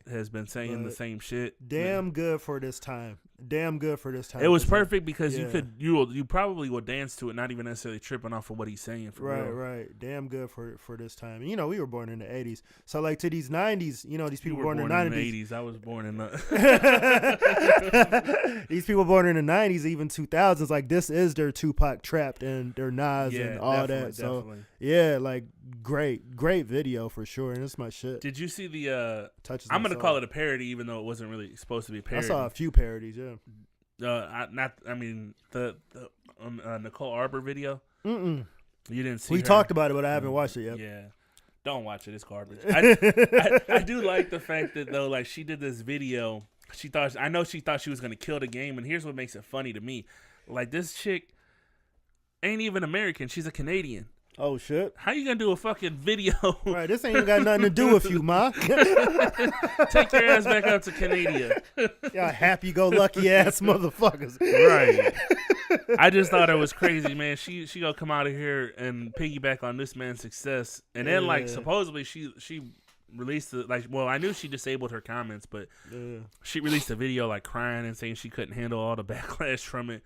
has been saying the same shit. Damn good for this time. It was perfect because you probably will dance to it, not even necessarily tripping off of what he's saying for real. Right. Damn good for this time. And, we were born in the 80s. So like to these 90s, these people born in the 90s. I was born in the these people born in the 90s, even 2000s, like this is their Tupac Trapped and their Nas and all that. So definitely. Like great video for sure. And it's my shit. Did you see the touches? I'm gonna call it a parody, even though it wasn't really supposed to be a parody. I saw a few parodies. The Nicole Arbor video. You didn't see. We talked about it, but I haven't watched it yet. Yeah, don't watch it. It's garbage. I do like the fact that though, like she did this video. She thought she was gonna kill the game, and here's what makes it funny to me. Like this chick ain't even American. She's a Canadian. Oh shit! How you gonna do a fucking video? Right, this ain't even got nothing to do with you, ma. Take your ass back up to Canada. Y'all happy-go-lucky ass motherfuckers. Right. I just thought it was crazy, man. She gonna come out of here and piggyback on this man's success, and then like supposedly she released I knew she disabled her comments, but she released a video like crying and saying she couldn't handle all the backlash from it.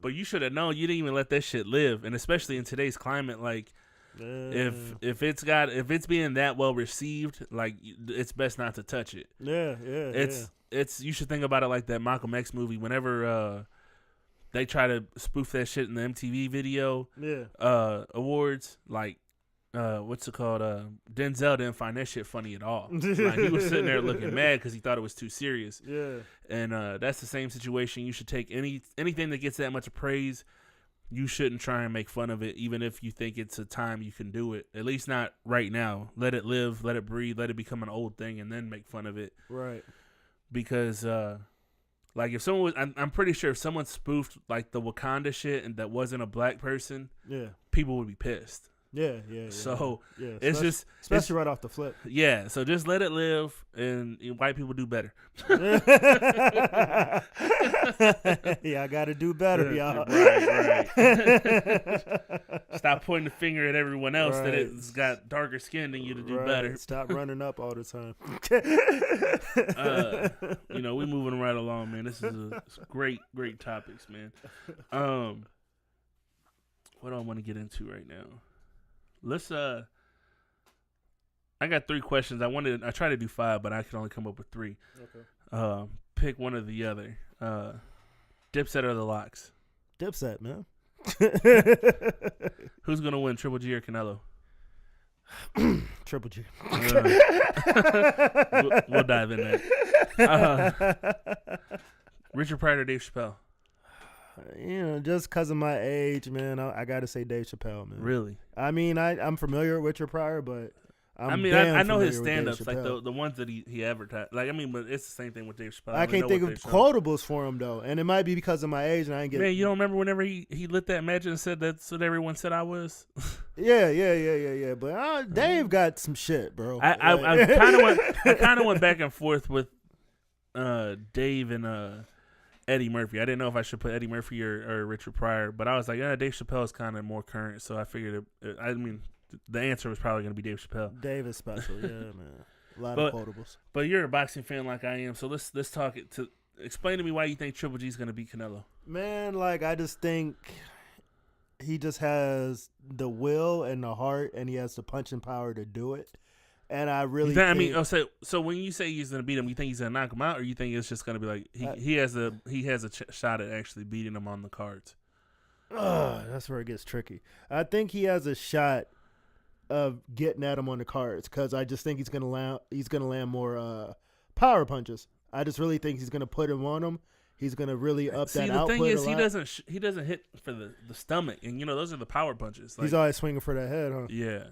But you should have known. You didn't even let that shit live, and especially in today's climate, like if it's being that well received, like it's best not to touch it. Yeah. It's you should think about it like that Malcolm X movie. Whenever they try to spoof that shit in the MTV video awards. Like, what's it called? Denzel didn't find that shit funny at all. Like, he was sitting there looking mad because he thought it was too serious. Yeah. And that's the same situation. You should take anything that gets that much praise. You shouldn't try and make fun of it, even if you think it's a time you can do it. At least not right now. Let it live, let it breathe, let it become an old thing, and then make fun of it. Right. Because, like, if someone was, I'm pretty sure if someone spoofed, like, the Wakanda shit and that wasn't a black person, people would be pissed. Yeah. So it's just especially right off the flip. Yeah, so just let it live, and white people do better. Yeah, I got to do better, y'all. Right. Stop pointing the finger at everyone else that it's got darker skin than you to do better. Stop running up all the time. We moving right along, man. This is great topics, man. What do I want to get into right now? Let's I got 3 questions. I try to do 5, but I can only come up with 3. Okay. Pick one or the other. Dipset or the Locks? Dipset, man. Who's gonna win, Triple G or Canelo? Triple G. We'll dive in that. Richard Pryor or Dave Chappelle? Just because of my age, man, I got to say Dave Chappelle, man. Really? I mean, I'm familiar with Richard Pryor, but I know his stand-ups, like the ones that he advertised. Like, I mean, but it's the same thing with Dave Chappelle. I can't think of quotables for him, though. And it might be because of my age, and I ain't get. Man, you don't remember whenever he lit that match and said that's what everyone said I was? Yeah. But Dave got some shit, bro. I kind of went back and forth with Dave and Eddie Murphy. I didn't know if I should put Eddie Murphy or Richard Pryor, but I was like, Dave Chappelle is kind of more current, so I figured the answer was probably going to be Dave Chappelle. Dave is special, yeah, man. A lot of quotables. But you're a boxing fan like I am, so let's talk it. Explain to me why you think Triple G is going to beat Canelo. Man, like, I just think he just has the will and the heart, and he has the punching power to do it. And I really think, so when you say he's going to beat him, you think he's going to knock him out, or you think it's just going to be like he has a shot at actually beating him on the cards? That's where it gets tricky. I think he has a shot of getting at him on the cards because I just think he's going to land more power punches. I just really think he's going to put him on him. He's going to really up that output. The thing is, he doesn't hit for the stomach, and those are the power punches. He's always swinging for that head, huh? Yeah.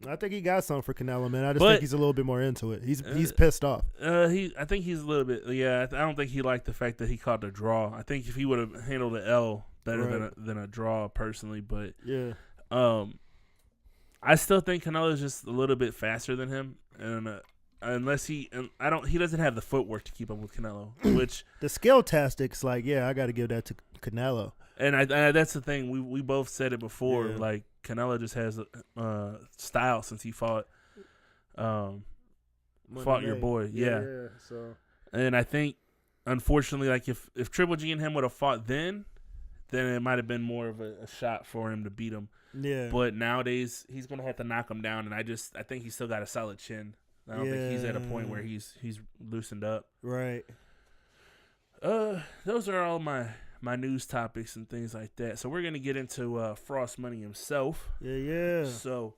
I think he got something for Canelo, man. I just think he's a little bit more into it. He's pissed off. I think he's a little bit. Yeah, I don't think he liked the fact that he caught the draw. I think if he would have handled the L better than a draw, personally. But yeah, I still think Canelo is just a little bit faster than him, and he doesn't have the footwork to keep up with Canelo. Which the skill tactics, I got to give that to Canelo. And that's the thing. We both said it before. Yeah. Like, Canelo just has style since he fought your boy. Yeah. So, and I think, unfortunately, like if Triple G and him would have fought then it might have been more of a shot for him to beat him. Yeah. But nowadays he's gonna have to knock him down, and I think he's still got a solid chin. I don't think he's at a point where he's loosened up. Right. Those are all my news topics and things like that. So we're gonna get into Frost Money himself. Yeah. So,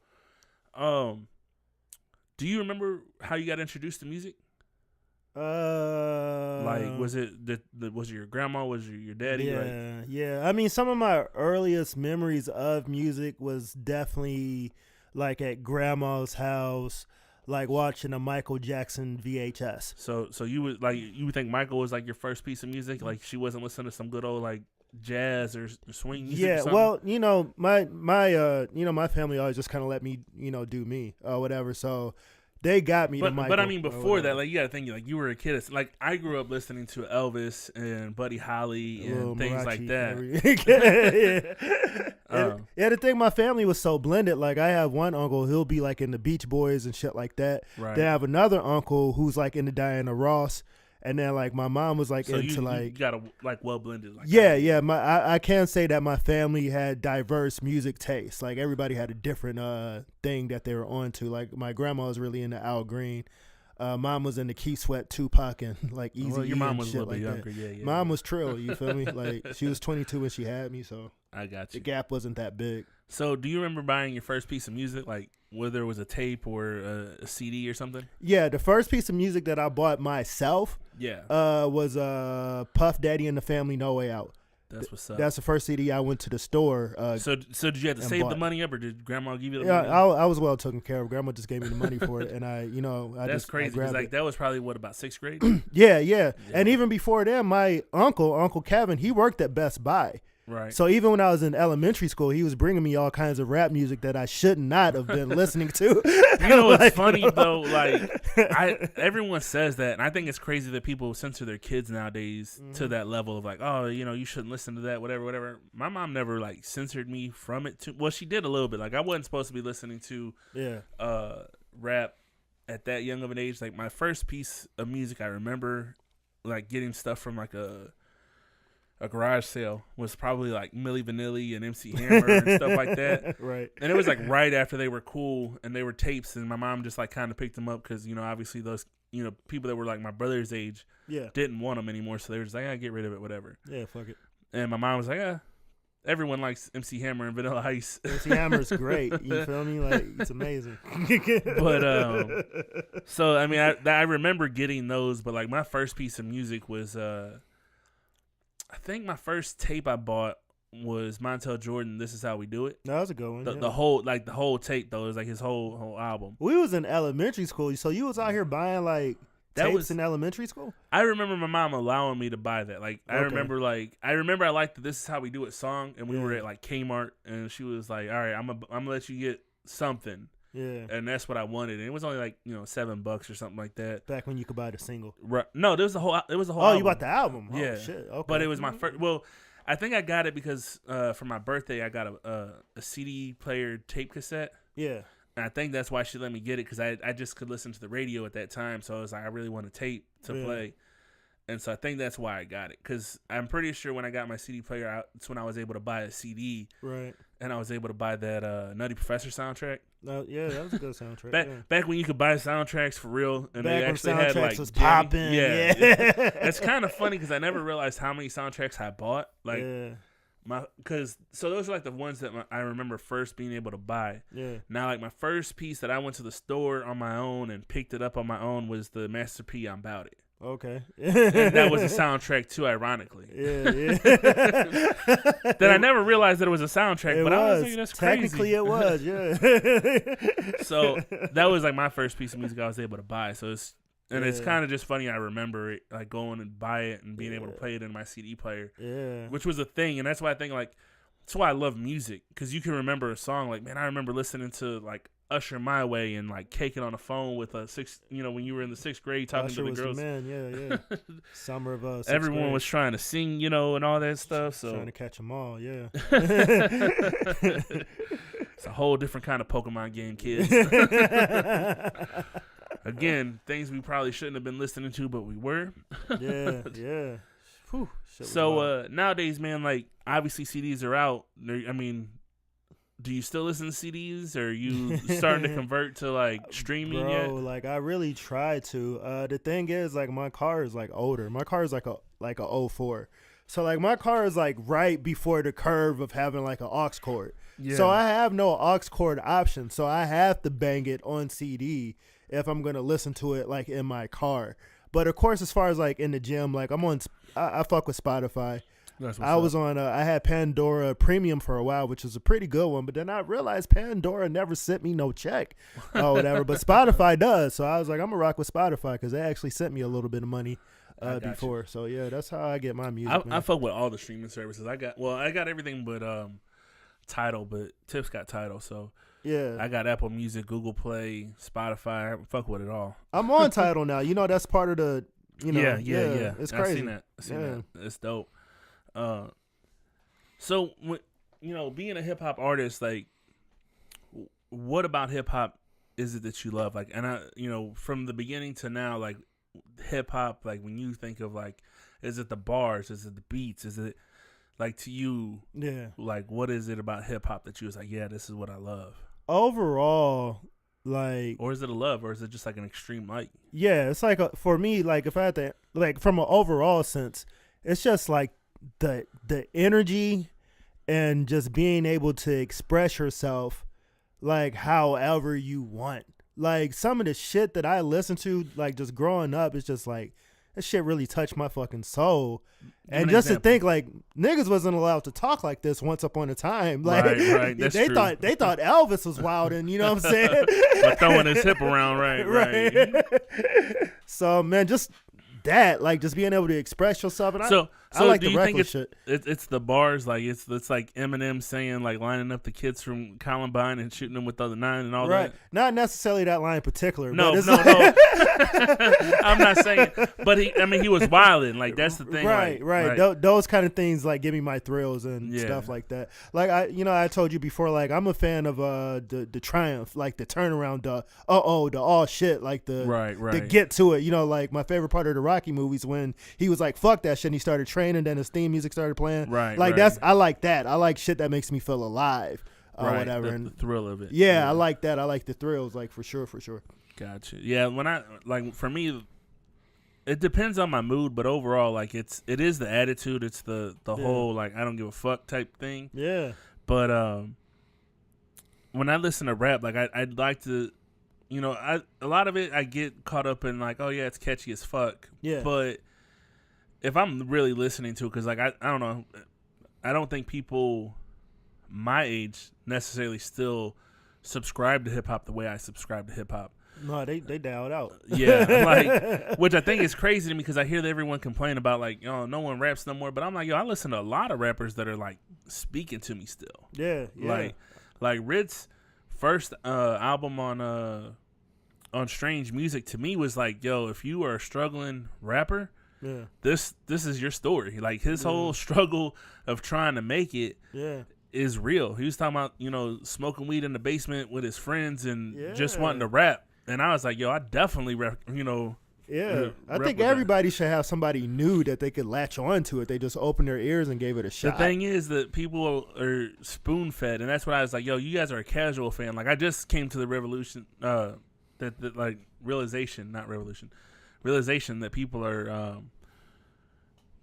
do you remember how you got introduced to music? Was it your grandma? Was it your daddy? Yeah. I mean, some of my earliest memories of music was definitely like at grandma's house. Like watching a Michael Jackson VHS. So you would think Michael was like your first piece of music? Like she wasn't listening to some good old like jazz or swing music? Yeah, well, my family always just kind of let me, do me or whatever. So they got me to Michael. But I mean, before that, like you got to think, like you were a kid. It's like I grew up listening to Elvis and Buddy Holly and things like that. The thing, my family was so blended. Like I have one uncle, he'll be like in the Beach Boys and shit like that. Right. Then I have another uncle who's like into Diana Ross. And then like my mom was like into you got a like well blended. Like yeah. I can say that my family had diverse music tastes. Like everybody had a different thing that they were on to. Like my grandma was really into Al Green. Mom was into Key Sweat, Tupac, and like Easy. Well, your mom was a shit little bit like younger, that. yeah. Mom was trill, you feel me? Like she was 22 when she had me, so I got you. the gap wasn't that big. So, do you remember buying your first piece of music, like whether it was a tape or a CD or something? Yeah, the first piece of music that I bought myself, was Puff Daddy and the Family No Way Out. That's what's up. That's the first CD I went to the store. So did you have to save the money up, or did Grandma give you the yeah, money? I was well taken care of. Grandma just gave me the money for it, and That's crazy because like that was probably what, about 6th grade? Yeah. And even before that, my Uncle Kevin, he worked at Best Buy. Right. So even when I was in elementary school, he was bringing me all kinds of rap music that I should not have been listening to. You know what's funny though? Like, everyone says that, and I think it's crazy that people censor their kids nowadays to that level of like, oh, you shouldn't listen to that, whatever. My mom never like censored me from it. Well, she did a little bit. Like, I wasn't supposed to be listening to rap at that young of an age. Like, my first piece of music I remember like getting stuff from like a garage sale was probably like Milli Vanilli and MC Hammer and stuff like that. Right. And it was like right after they were cool and they were tapes, and my mom just like kind of picked them up because, obviously those, people that were like my brother's age didn't want them anymore. So they were just like, get rid of it, whatever. Yeah, fuck it. And my mom was like, everyone likes MC Hammer and Vanilla Ice. MC Hammer's great. You feel me? Like, it's amazing. But, so, I mean, I remember getting those, but like my first piece of music was, I think my first tape I bought was Montel Jordan, This Is How We Do It. That was a good one. The whole tape though, it was like his whole album. We was in elementary school, so you was out here buying like tapes in elementary school? I remember my mom allowing me to buy that. Like I remember I liked the This Is How We Do It song, and we were at like Kmart, and she was like, all right, I'm gonna let you get something. Yeah. And that's what I wanted. And it was only like, $7 or something like that. Back when you could buy the single. Right. No, it was the whole album. Oh, you bought the album? Yeah. Oh, shit. Okay. But it was my first. Well, I think I got it because for my birthday, I got a CD player tape cassette. Yeah. And I think that's why she let me get it, because I just could listen to the radio at that time. So I was like, I really want a tape to play. And so I think that's why I got it, because I'm pretty sure when I got my CD player out, it's when I was able to buy a CD. Right. And I was able to buy that Nutty Professor soundtrack. Yeah, that was a good soundtrack. Back when you could buy soundtracks for real, and back they actually when had like was popping. Yeah. It's kind of funny because I never realized how many soundtracks I bought. Like so those are like the ones that I remember first being able to buy. Yeah. Now, like my first piece that I went to the store on my own and picked it up on my own was the Master P, I'm Bout It. Okay. And that was a soundtrack too, ironically. Yeah. Then I never realized that it was a soundtrack, but I was thinking that's crazy. Technically it was, yeah. So that was like my first piece of music I was able to buy. So it's kind of just funny. I remember it, like going and buy it and being able to play it in my CD player. Yeah. Which was a thing, and that's why I think like that's why I love music, because you can remember a song. Like, man, I remember listening to like Usher My Way and like caking on the phone with when you were in the 6th grade talking Usher to the was girls. The man, yeah. Summer of 6th everyone grade. was trying to sing, and all that stuff. So trying to catch them all, yeah. It's a whole different kind of Pokemon game, kids. Again, things we probably shouldn't have been listening to, but we were. Yeah. Whew, so nowadays, man, like obviously CDs are out. I mean, do you still listen to CDs, or are you starting to convert to like streaming yet? Like I really try to. The thing is, like my car is like older. My car is like a 04. So like my car is like right before the curve of having like an aux cord. Yeah. So I have no aux cord option. So I have to bang it on CD if I'm gonna listen to it like in my car. But of course, as far as like in the gym, like I fuck with Spotify. I was on I had Pandora Premium for a while, which was a pretty good one, but then I realized Pandora never sent me no check or whatever, but Spotify does. So I was like, I'm gonna rock with Spotify because they actually sent me a little bit of money before. So yeah, that's how I get my music. I fuck with all the streaming services. I got everything but Tidal, but Tips got Tidal, so yeah. I got Apple Music, Google Play, Spotify. I fuck with it all. I'm on Tidal now. That's part of the yeah. It's crazy. I seen that. It's dope. So being a hip hop artist, like, what about hip hop is it that you love? Like, and I, from the beginning to now, like, hip hop, like, when you think of like, is it the bars? Is it the beats? Is it like, to you? Yeah. Like, what is it about hip hop that you was like, yeah, this is what I love? Overall, Like, or is it a love, or is it just like an extreme like? yeah, it's like for me, like if I had to, like from an overall sense, it's just like the energy and just being able to express yourself like however you want. Like some of the shit that I listen to, like just growing up, it's just like that shit really touched my fucking soul. And just to think, like niggas wasn't allowed to talk like this once upon a time. Like right. That's they true. thought Elvis was wild, and you know what I'm saying? But throwing his hip around, right. So man, just that, like just being able to express yourself, and So I like do the you think reckless shit. it's the bars, like it's like Eminem saying, like lining up the kids from Columbine and shooting them with the other 9 and all Right, that? not necessarily that line in particular. No, but it's I'm not saying, but he was wilding. Like that's the thing, right. Those kind of things like give me my thrills and stuff like that. Like I told you before, like I'm a fan of the triumph, like the turnaround, the all shit, like the the get to it. You know, like my favorite part of the Rocky movies when he was like fuck that shit and he started training, then his theme music started playing. I like that. I like shit that makes me feel alive. Whatever, and the thrill of it. Yeah, I like that. I like the thrills, like for sure. Gotcha. Yeah, when I like for me, it depends on my mood, but overall, like it is the attitude. It's the whole like I don't give a fuck type thing. Yeah. But when I listen to rap, like I'd like to, you know, a lot of it I get caught up in like, oh yeah, it's catchy as fuck. Yeah. But if I'm really listening to it, because like I don't know, I don't think people my age necessarily still subscribe to hip hop the way I subscribe to hip hop. No, they dialed out. Yeah, like which I think is crazy to me because I hear everyone complain about like, no one raps no more. But I'm like, I listen to a lot of rappers that are like speaking to me still. Yeah. Like Rit's first album on Strange Music to me was like, if you are a struggling rapper, this is your story. Like his whole struggle of trying to make it. Is real. He was talking about, smoking weed in the basement with his friends and just wanting to rap. And I was like, I definitely rap, I think everybody should have somebody new that they could latch on to it. They just opened their ears and gave it a shot. The thing is that people are spoon fed, and that's what I was like, you guys are a casual fan. Like I just came to the revolution, that like realization that people are,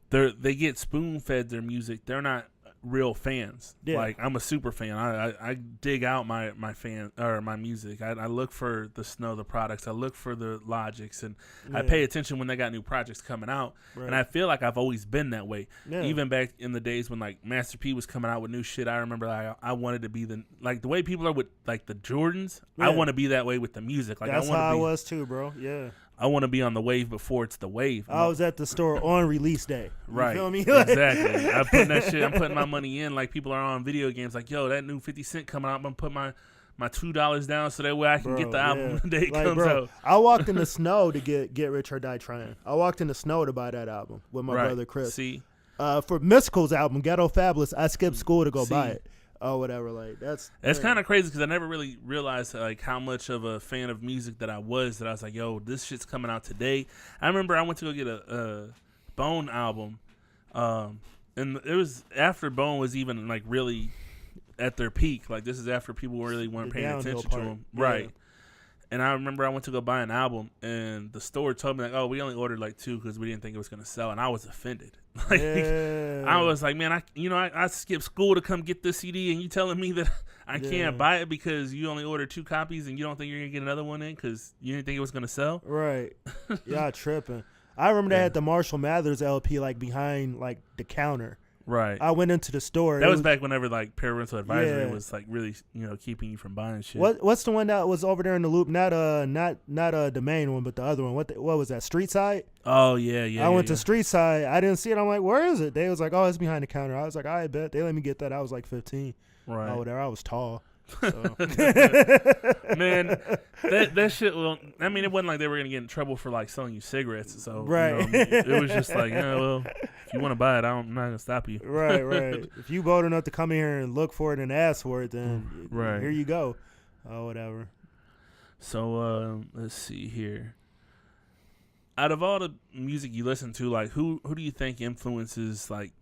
they get spoon fed their music. They're not real fans. Like I'm a super fan. I dig out my fan or my music. I look for the products. I look for the Logics, and I pay attention when they got new projects coming out. And I feel like I've always been that way. Even back in the days when like Master P was coming out with new shit, I remember I wanted to be the way people are with like the Jordans. I want to be that way with the music. Like that's how I was too, bro. Yeah. I want to be on the wave before it's the wave. I was at the store on release day. You feel me? Exactly. I'm putting that shit. I'm putting my money in. Like people are on video games. Like, that new 50 Cent coming out. I'm gonna put my $2 down so that way I can get the album the day it comes out. I walked in the snow to get Rich or Die Trying. I walked in the snow to buy that album with my brother Chris. See, for Mystical's album Ghetto Fabulous, I skipped school to go buy it. Oh, whatever. Like that's kind of crazy because I never really realized like how much of a fan of music that I was. That I was like, this shit's coming out today. I remember I went to go get a Bone album, and it was after Bone was even like really at their peak. Like this is after people really weren't paying attention to them, right? And I remember I went to go buy an album, and the store told me like, we only ordered like 2 because we didn't think it was gonna sell, and I was offended. Like, I was like, man, I skipped school to come get this CD, and you telling me that I can't buy it because you only ordered 2 copies, and you don't think you're gonna get another one in because you didn't think it was gonna sell? Right? Yeah, tripping. I remember they had the Marshall Mathers LP like behind like the counter. Right. I went into the store. That was back whenever like parental advisory was like really keeping you from buying shit. What's the one that was over there in the loop? Not the main one, but the other one. What was that? Street Side? Oh yeah. I went to Street Side. I didn't see it. I'm like, where is it? They was like, it's behind the counter. I was like, I bet they let me get that. I was like 15. Right. Oh, there I was tall. So. Man, that shit. Well, I mean, it wasn't like they were gonna get in trouble for like selling you cigarettes. So right, it was just like, if you want to buy it, I'm not gonna stop you. Right. If you bold enough to come here and look for it and ask for it, then here you go. Oh, whatever. So let's see here. Out of all the music you listen to, like who do you think influences like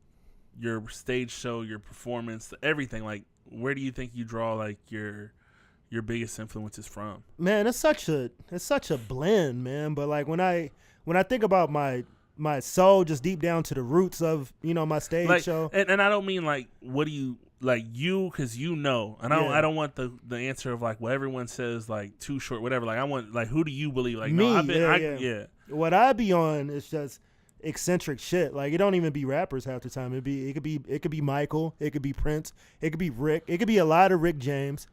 your stage show, your performance, everything? Like, where do you think you draw like your your biggest influences from? Man, it's such a blend, man. But like when I think about my soul, just deep down to the roots of my stage show. And I don't mean like what do you like you because and I don't want the answer of like what everyone says like too short whatever. Like I want like who do you believe? Like me, no, I've been yeah. What I be on is just eccentric shit. Like it don't even be rappers half the time. It could be Michael. It could be Prince. It could be Rick. It could be a lot of Rick James,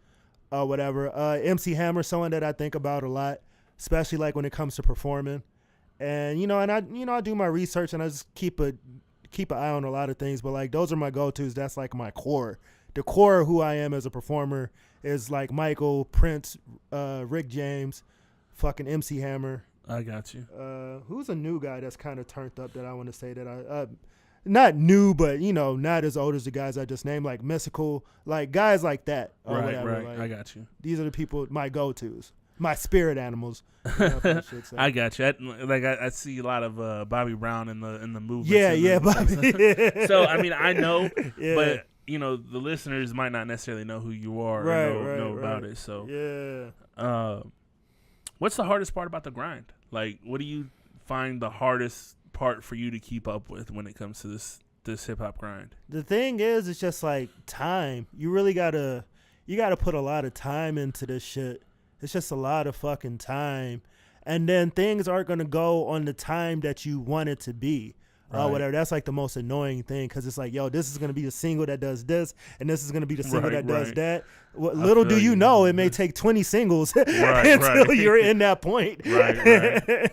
whatever. MC Hammer, someone that I think about a lot, especially like when it comes to performing. And I do my research and I just keep an eye on a lot of things. But like those are my go-tos. That's like my core. The core of who I am as a performer is like Michael, Prince, Rick James, fucking MC Hammer. I got you. Who's a new guy that's kind of turned up that I want to say that I not new, but not as old as the guys I just named, like Mystical, like guys like that. Or right, whatever. right. Like, I got you. These are the people, my go-tos, my spirit animals. I got you. I see a lot of Bobby Brown in the movement. Yeah, Bobby. So I mean, I know, but the listeners might not necessarily know who you are or know about it. So yeah. What's the hardest part about the grind? Like, what do you find the hardest part for you to keep up with when it comes to this hip hop grind? The thing is, it's just like time. You really gotta put a lot of time into this shit. It's just a lot of fucking time, and then things aren't gonna go on the time that you want it to be. Whatever. That's like the most annoying thing because it's like, yo, this is gonna be the single that does this, and this is gonna be the single that does that. Little do you know, it may take 20 singles until you're in that point. Right.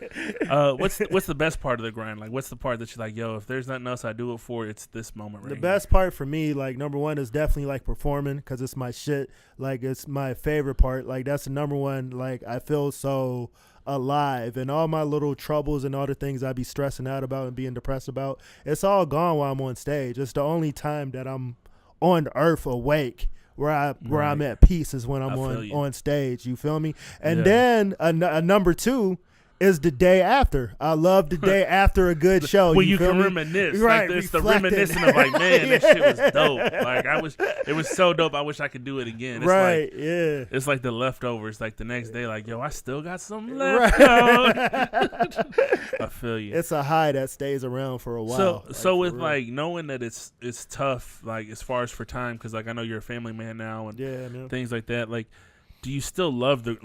What's the best part of the grind? Like, what's the part that you're like, yo, if there's nothing else I do it for, it's this moment right The here. best part for me, like, number one is definitely like performing because it's my shit. Like, it's my favorite part. Like, that's the number one. Like, I feel so alive, and all my little troubles and all the things I be stressing out about and being depressed about, it's all gone while I'm on stage. It's the only time that I'm on earth awake where I'm at peace is when I'm on stage. You feel me? And then a number two is the day after. I love the day after a good show. When you can reminisce. Right, like, it's the reminiscing of like, man, that shit was dope. Like, it was so dope. I wish I could do it again. It's right, like, yeah. It's like the leftovers. Like the next day, like, yo, I still got some left. I feel you. It's a high that stays around for a while. So with real. Like knowing that it's tough, like as far as for time, because like I know you're a family man now and things like that. Like, do you still love doing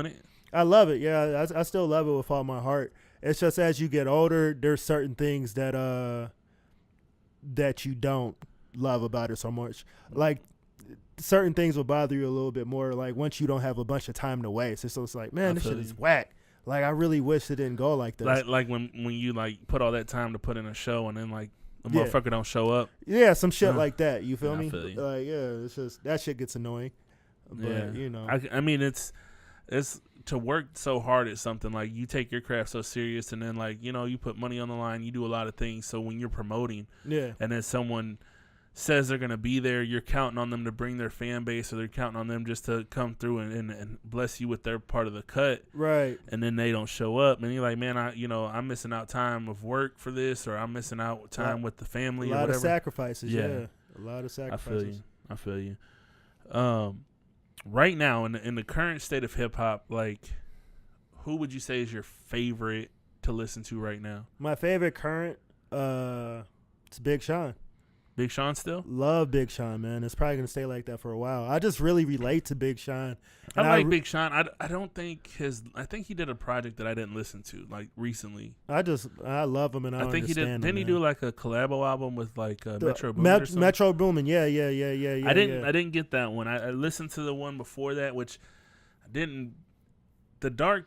it? I love it. Yeah, I still love it with all my heart. It's just as you get older, there's certain things that you don't love about it so much. Like certain things will bother you a little bit more. Like once you don't have a bunch of time to waste, it's like, man, this shit is whack. Like I really wish it didn't go like this. Like when you like put all that time to put in a show and then like the motherfucker don't show up. Yeah, some shit like that. You feel me? I feel you. Like it's just that shit gets annoying. But I mean it's to work so hard at something, like you take your craft so serious and then like, you put money on the line, you do a lot of things. So when you're promoting and then someone says they're going to be there, you're counting on them to bring their fan base or they're counting on them just to come through and bless you with their part of the cut. Right. And then they don't show up and you're like, man, I'm missing out time of work for this, or I'm missing out time with the family or whatever. A lot of sacrifices. Yeah. A lot of sacrifices. I feel you. Right now, in the current state of hip hop, like, who would you say is your favorite to listen to right now? My favorite current, it's Big Sean. Big Sean still? Love Big Sean, man. It's probably gonna stay like that for a while. I just really relate to Big Sean. I like Big Sean. I don't think I think he did a project that I didn't listen to like recently. I love him and I think he did. Didn't he do like a collabo album with like Metro Boomin? Metro Boomin, yeah. I didn't get that one. I listened to the one before that, which I didn't. The Dark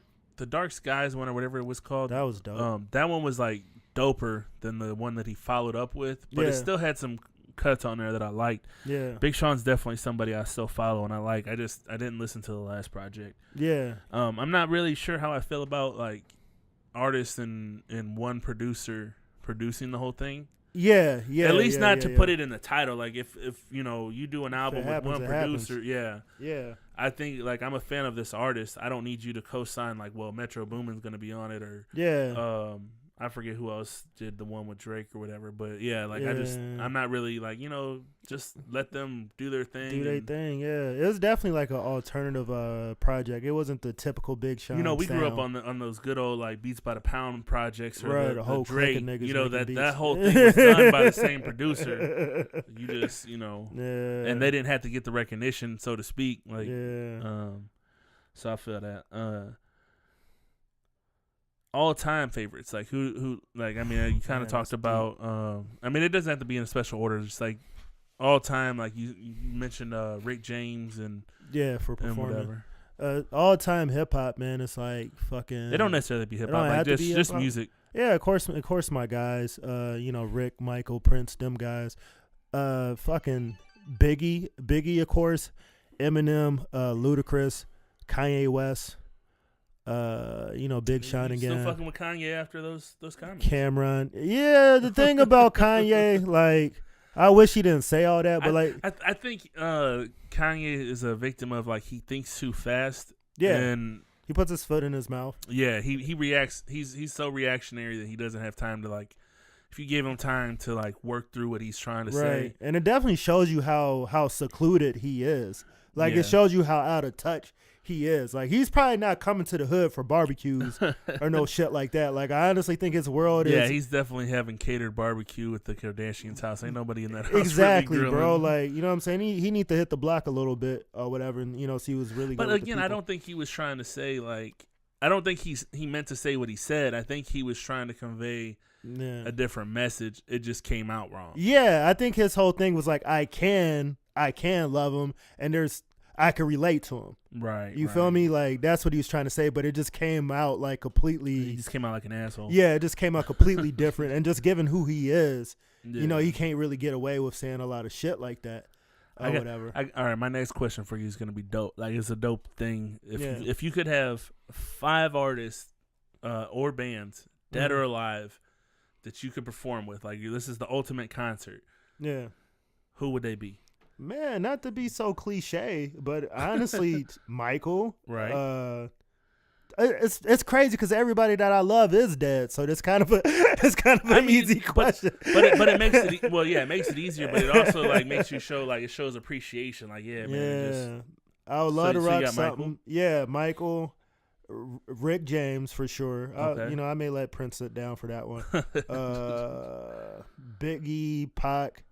Skies one or whatever it was called. That was dope. That one was like doper than the one that he followed up with, but it still had some cuts on there that I liked. Yeah, Big Sean's definitely somebody I still follow and I like. I didn't listen to the last project. Yeah, I'm not really sure how I feel about like artists and one producer producing the whole thing. Yeah. At least not to put it in the title. Like if you do an album with one producer, yeah. I think like I'm a fan of this artist. I don't need you to co-sign like, well, Metro Boomin's gonna be on it or I forget who else did the one with Drake or whatever, but yeah, like Yeah. I'm not really like, just let them do their thing. Do their thing, yeah. It was definitely like an alternative project. It wasn't the typical Big Sean. We grew up sound. on those good old like Beats by the Pound projects, or Right, the whole clique Drake. of niggas That making whole beats. thing was done by the same producer. You just Yeah. and they didn't have to get the recognition, so to speak. Like, yeah. so I feel that. All time favorites, like who like, I mean, you kind of talked about. I mean, it doesn't have to be in a special order. Just like all time, like you mentioned Rick James and Yeah, for and performing. whatever. All time hip hop, man. It's like fucking. They don't necessarily be hip It don't hop, like have to just be just hip-hop. music. Yeah, of course, my guys. Rick, Michael, Prince, them guys. Fucking Biggie, of course. Eminem, Ludacris, Kanye West. Big Sean You again. Still fucking with Kanye after those comments. Cameron. Yeah, the thing about Kanye, like, I wish he didn't say all that, but I think Kanye is a victim of like he thinks too fast. yeah, And he puts his foot in his mouth. yeah, he reacts. He's so reactionary that he doesn't have time to like. If you give him time to like work through what he's trying to say, And it definitely shows you how secluded he is. Like, Yeah. it shows you how out of touch he is. Like, he's probably not coming to the hood for barbecues or no shit like that. Like, I honestly think his world yeah, is he's definitely having catered barbecue at the Kardashians' house. Ain't nobody in that house exactly, really bro. grilling. Like, you know what I'm saying? He need to hit the block a little bit or whatever, and see who's really good. But with the again, I people. don't think he was trying to say like. I don't think he meant to say what he said. I think he was trying to convey Yeah. a different message. It just came out wrong. Yeah, I think his whole thing was like, I can love him, and I can relate to him. Right. You feel me? Like, that's what he was trying to say, but it just came out like completely. He just came out like an asshole. Yeah, it just came out completely different, and just given who he is, Yeah. he can't really get away with saying a lot of shit like that or whatever. All right, my next question for you is gonna be dope. Like, it's a dope thing. Yeah. If you could have 5 artists or bands, dead or alive, that you could perform with, like this is the ultimate concert, Yeah. who would they be? Man, not to be so cliche, but honestly, Michael. Right. It's crazy because everybody that I love is dead, so it's kind of an easy question. But it makes it it makes it easier, but it also like makes you show like it shows appreciation. Like, yeah, man. I would love to so you rock got something. Michael? Yeah, Michael, Rick James for sure. Okay. I may let Prince sit down for that one. Biggie, Pac.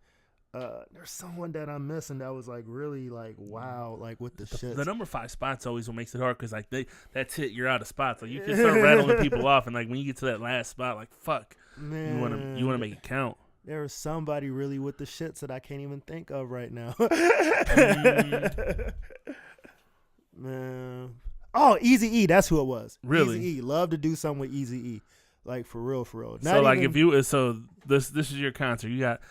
There's someone that I'm missing that was like really like wow, like with the shit. The number 5 spot's always what makes it hard because like that's it, you're out of spots. Like you can start rattling people off, and like when you get to that last spot, like fuck, Man, you want to make it count. There was somebody really with the shits that I can't even think of right now. Man. Oh, Eazy-E, that's who it was. Really? Eazy-E. Love to do something with Eazy-E. Like for real. So like if you this is your concert, you got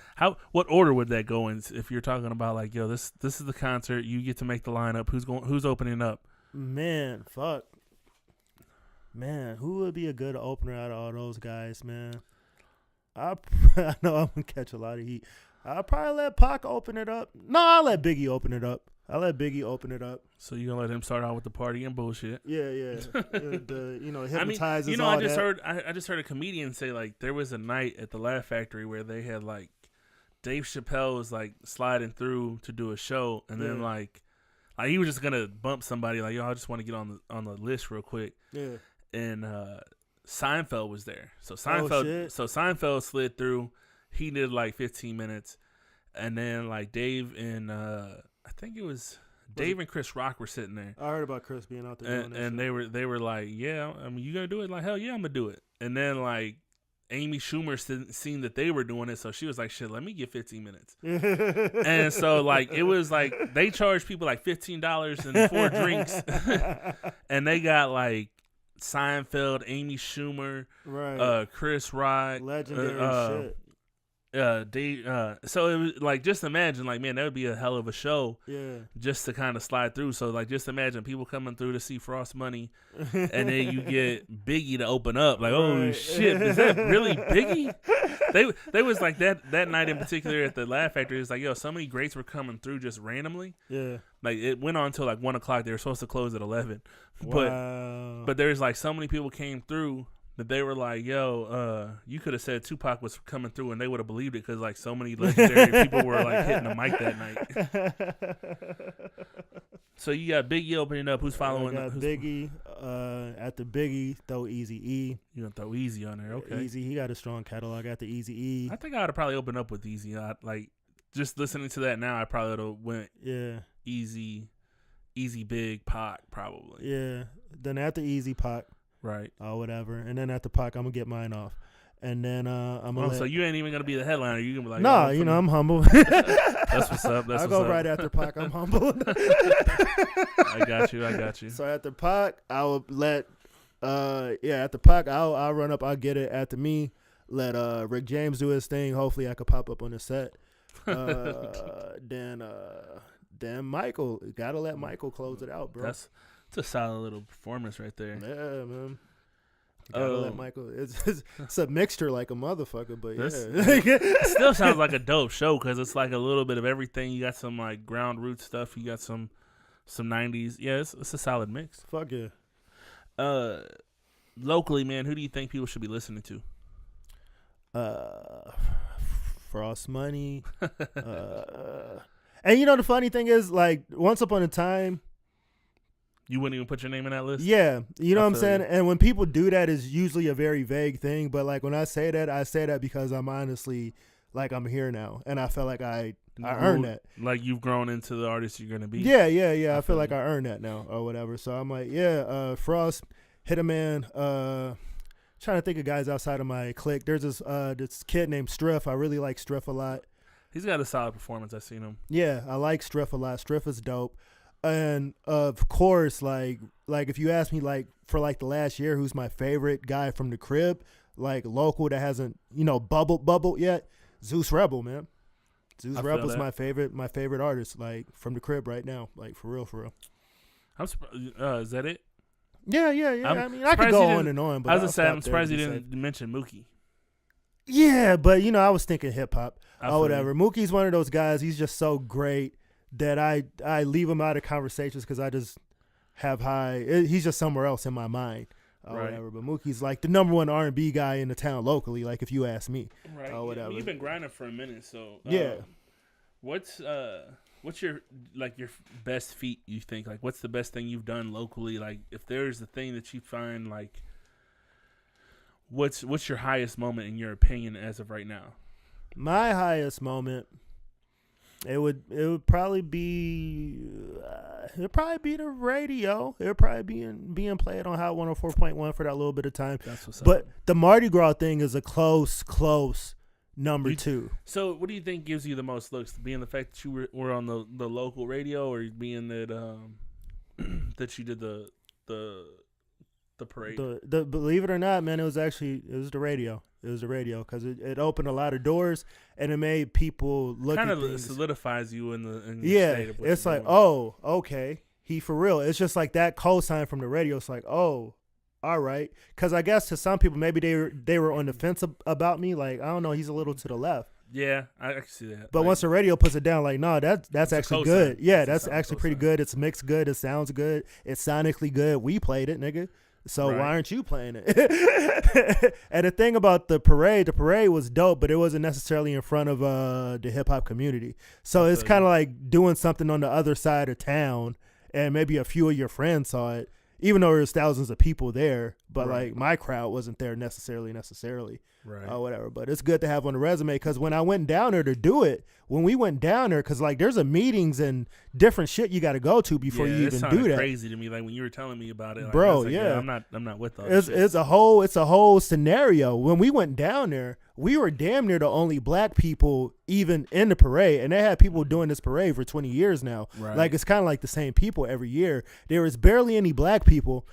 what order would that go in if you're talking about like, yo, this is the concert, you get to make the lineup, who's opening up? Man, fuck. Man, who would be a good opener out of all those guys, man? I know I'm gonna catch a lot of heat. I'll probably let Pac open it up. No, I'll let Biggie open it up. So you gonna let him start out with the party and bullshit? Yeah. Hypnotizes. I mean, all I just that. I just heard a comedian say like there was a night at the Laugh Factory where they had like Dave Chappelle was like sliding through to do a show, and then like he was just gonna bump somebody like, yo, I just want to get on the list real quick. Yeah. And Seinfeld was there, so shit. Seinfeld slid through. He did like 15 minutes, and then like Dave and I think it was Dave and Chris Rock were sitting there. I heard about Chris being out there doing that and shit. they were like, yeah, I mean, you gonna do it? Like, hell yeah, I'm gonna do it. And then like Amy Schumer seen that they were doing it, so she was like, shit, let me get 15 minutes. And so like it was like they charged people like $15 and 4 drinks, and they got like Seinfeld, Amy Schumer, right, Chris Rock, legendary shit. So it was like, just imagine, like, man, that would be a hell of a show. Yeah. Just to kind of slide through. So like, just imagine people coming through to see Frost Money, and then you get Biggie to open up. Like, oh shit, is that really Biggie? They was like that night in particular at the Laugh Factory. It's like, yo, so many greats were coming through just randomly. Yeah. Like it went on until like 1:00. They were supposed to close at 11, Wow. but there's like so many people came through that they were like, "Yo, you could have said Tupac was coming through, and they would have believed it because like so many legendary people were like hitting the mic that night." So you got Biggie opening up. Who's following? I got Biggie. After Biggie, throw Easy E. You gonna throw Easy on there? Okay. Easy, he got a strong catalog. After Easy E. I think I would probably open up with Easy. Like just listening to that now, I probably would have went Easy, Big, Pac, probably. Yeah. Then after Easy, Pac. Right. Or whatever. And then after Pac, I'm gonna get mine off. And then I'm gonna. So you ain't even gonna be the headliner. You gonna be like, nah, I'm humble. That's what's up. I'll go right after Pac. I'm humble. I got you. So after Pac, I will let. After Pac, I'll run up. I'll get it after me. Let Rick James do his thing. Hopefully, I could pop up on the set. Then Michael. Gotta let Michael close it out, bro. That's a solid little performance right there. Yeah, man. Gotta let Michael. It's a mixture like a motherfucker, but it still sounds like a dope show because it's like a little bit of everything. You got some like ground root stuff. You got some 90s. Yeah, it's a solid mix. Fuck yeah. Locally, man, who do you think people should be listening to? Frost Money. And the funny thing is, like, once upon a time, you wouldn't even put your name in that list? Yeah. You know what I'm saying? And when people do that, it's usually a very vague thing. But, like, when I say that because I'm honestly, like, I'm here now. And I feel like I earned that. Like, you've grown into the artist you're going to be? Yeah. I feel like I earned that now or whatever. So I'm like, Frost, hit a man. Trying to think of guys outside of my clique. There's this kid named Striff. I really like Striff a lot. He's got a solid performance. I've seen him. Yeah, I like Striff a lot. Striff is dope. And of course, like if you ask me like for like the last year, who's my favorite guy from the crib, like local that hasn't bubbled yet, Zeus Rebel, man. Zeus Rebel's my favorite artist, like from the crib right now, like for real. I'm is that it? Yeah. I mean, I could go on and on, but I was just saying, I'm surprised you didn't mention Mookie. Yeah, but I was thinking hip hop or whatever. Mookie's one of those guys. He's just so great that I leave him out of conversations because I just have he's just somewhere else in my mind or whatever. But Mookie's like the number one R&B guy in the town locally, like if you ask me, or whatever. You've been grinding for a minute, so yeah. What's your best feat? You think like what's the best thing you've done locally? Like if there's the thing that you find like, what's your highest moment in your opinion as of right now? My highest moment. It would probably be the radio. It would probably be being played on Hot 104.1 for that little bit of time. That's what's up. But the Mardi Gras thing is a close number 2. So what do you think gives you the most looks? Being the fact that you were on the local radio, or being that that you did the parade? The believe it or not, man, it was the radio. It was the radio because it opened a lot of doors and it made people look at things. Kind of solidifies you in the state of what it's like, doing. Oh, okay, he for real. It's just like that cosign from the radio. It's like, oh, all right. Because I guess to some people, maybe they were on the fence about me. Like, I don't know, he's a little to the left. Yeah, I can see that. But once the radio puts it down, like, no, that's actually good. Yeah, that's actually pretty good. It's mixed good. It sounds good. It's sonically good. We played it, nigga. So why aren't you playing it? And the thing about the parade was dope, but it wasn't necessarily in front of the hip hop community. So it's kind of like doing something on the other side of town, and maybe a few of your friends saw it, even though there's thousands of people there. But like my crowd wasn't there necessarily, or whatever. But it's good to have on the resume because when I went down there to do it, because like there's a meetings and different shit you got to go to before you even do that. Crazy to me, like when you were telling me about it, like, bro. Like, yeah, I'm not with all this shit. It's a whole scenario. When we went down there, we were damn near the only black people even in the parade, and they had people doing this parade for 20 years now. Right. Like it's kind of like the same people every year. There was barely any black people.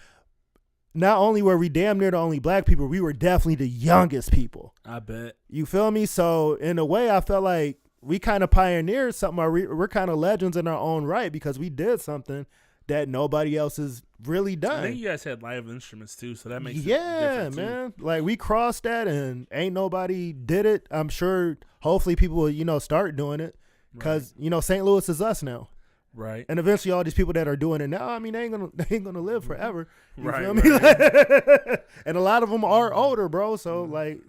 Not only were we damn near the only black people, we were definitely the youngest people. I bet. You feel me? So in a way, I felt like we kind of pioneered something. We're kind of legends in our own right because we did something that nobody else has really done. I think you guys had live instruments too, so that makes it different man. Too. Like we crossed that and ain't nobody did it. I'm sure hopefully people will, start doing it because, St. Louis is us now. Right. And eventually all these people that are doing it now, I mean, they ain't gonna live forever. You Right, feel me? right. And a lot of them are older, bro. So like,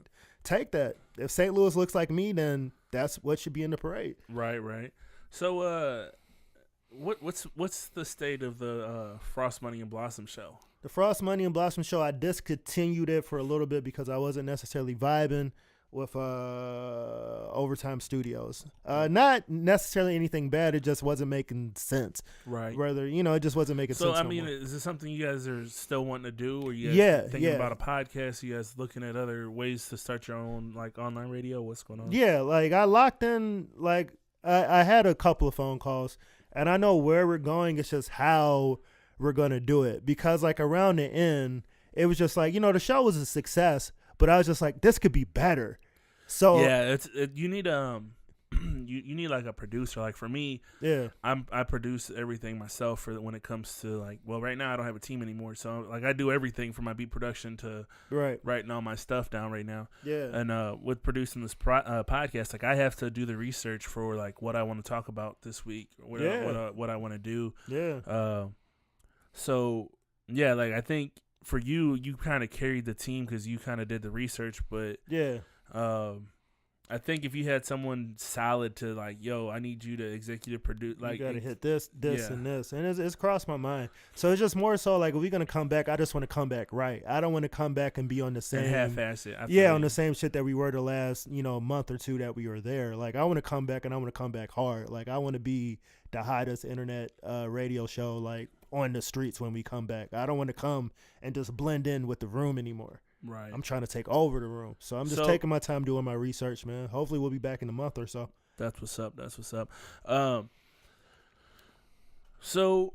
take that. If St. Louis looks like me, then that's what should be in the parade. Right, right. So, what's the state of the Frost Money and Blossom show? The Frost Money and Blossom show, I discontinued it for a little bit because I wasn't necessarily vibing with Overtime Studios. Not necessarily anything bad. It just wasn't making sense. Right. Rather, it just wasn't making sense. So, I mean, is this something you guys are still wanting to do? Or you guys Yeah, thinking about a podcast? You guys looking at other ways to start your own, like, online radio? What's going on? Yeah, like, I locked in, like, I had a couple of phone calls, and I know where we're going. It's just how we're going to do it. Because, like, around the end, it was just like, the show was a success, but I was just like, this could be better. So yeah, you need you need like a producer. Like for me, yeah, I produce everything myself for when it comes to like. Well, right now I don't have a team anymore, so like I do everything from my beat production to writing all my stuff down right now. Yeah, and with producing this podcast, like I have to do the research for like what I want to talk about this week, what I want to do. Yeah. So yeah, like I think for you kind of carried the team because you kind of did the research, but yeah. I think if you had someone solid to like, yo, I need you to executive produce, like you gotta hit this, yeah. and this, and it's crossed my mind. So it's just more so like, if we're gonna come back, I just want to come back right. I don't want to come back and be on the same half-ass it. Yeah, on the same shit that we were the last month or two that we were there. Like I want to come back, and I want to come back hard. Like I want to be the hottest internet radio show like on the streets when we come back. I don't want to come and just blend in with the room anymore. Right. I'm trying to take over the room. So I'm just taking my time doing my research, man. Hopefully we'll be back in a month or so. That's what's up. So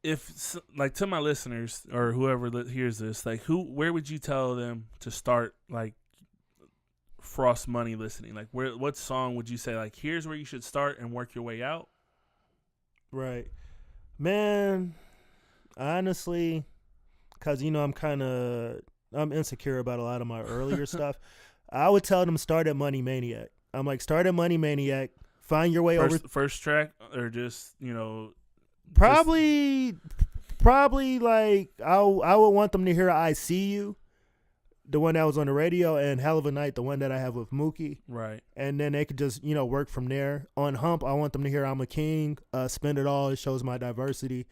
if like to my listeners or whoever hears this, like where would you tell them to start like Frost Money listening? Like what song would you say like here's where you should start and work your way out? Right. Man, honestly, cuz I'm insecure about a lot of my earlier stuff. I would tell them start at Money Maniac. I'm like, start at Money Maniac. Find your way over. First track or just, Probably like I would want them to hear I See You, the one that was on the radio, and Hell of a Night, the one that I have with Mookie. Right. And then they could just, work from there. On Hump, I want them to hear I'm a King. Spend It All, it shows my diversity.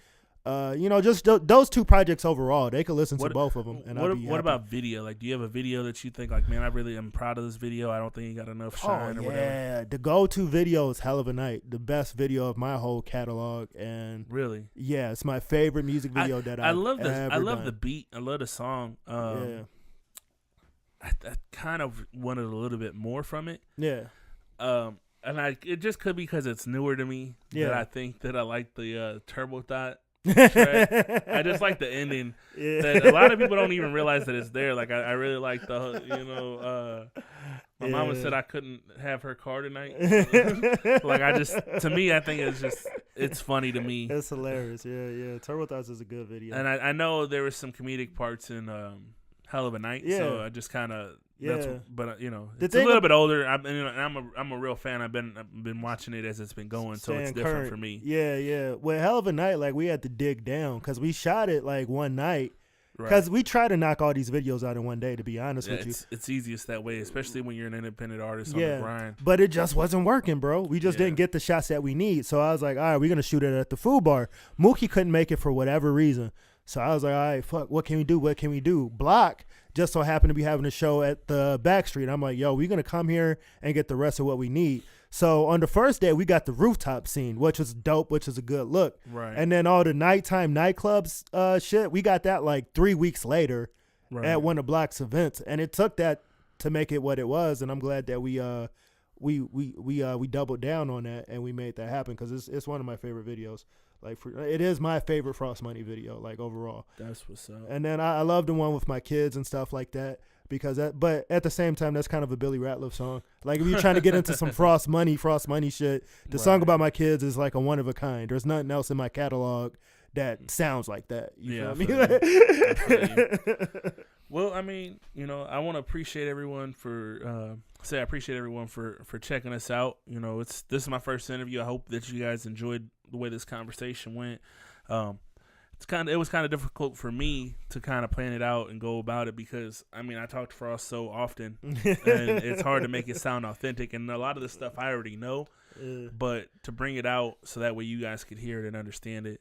Just those two projects overall, they could listen to both of them. And what about video? Like, do you have a video that you think, like, man, I really am proud of this video? I don't think you got enough shine or whatever. Yeah, the go-to video is Hell of a Night, the best video of my whole catalog. And really, yeah, it's my favorite music video I love the beat. I love the song. I kind of wanted a little bit more from it. Yeah. And it just could be because it's newer to me. Yeah. That I think that I like the Turbo Thought. I just like the ending. Yeah. That a lot of people don't even realize that it's there. Like I really like the my mama said I couldn't have her car tonight. Like I think it's funny to me. It's hilarious. Yeah. Turbo Thoughts is a good video. And I know there was some comedic parts in Hell of a Night. Yeah. So I just kind of. Yeah, but it's a little bit older. I'm a real fan. I've been watching it as it's been going, so it's different for me. Yeah. Well, Hell of a Night, like we had to dig down because we shot it like one night. Because we try to knock all these videos out in one day. To be honest with you, it's easiest that way, especially when you're an independent artist on the grind. But it just wasn't working, bro. We just didn't get the shots that we need. So I was like, all right, we're gonna shoot it at the Food Bar. Mookie couldn't make it for whatever reason. So I was like, all right, fuck, what can we do? Block just so happened to be having a show at the Backstreet. I'm like, yo, we're going to come here and get the rest of what we need. So on the first day, we got the rooftop scene, which was dope, which is a good look. Right. And then all the nighttime nightclubs shit, we got that like 3 weeks later at one of Block's events. And it took that to make it what it was. And I'm glad that we doubled down on that and we made that happen because it's one of my favorite videos. Like it is my favorite Frost Money video, like overall. That's what's up. And then I love the one with my kids and stuff like that but at the same time, that's kind of a Billy Ratliff song. Like if you're trying to get into some Frost Money shit, the song about my kids is like a one of a kind. There's nothing else in my catalog that sounds like that. You feel me? Well, I mean, I want to appreciate everyone for checking us out. This is my first interview. I hope that you guys enjoyed the way this conversation went. It was kind of difficult for me to kind of plan it out and go about it because I mean I talk to Frost so often, and it's hard to make it sound authentic. And a lot of the stuff I already know, but to bring it out so that way you guys could hear it and understand it,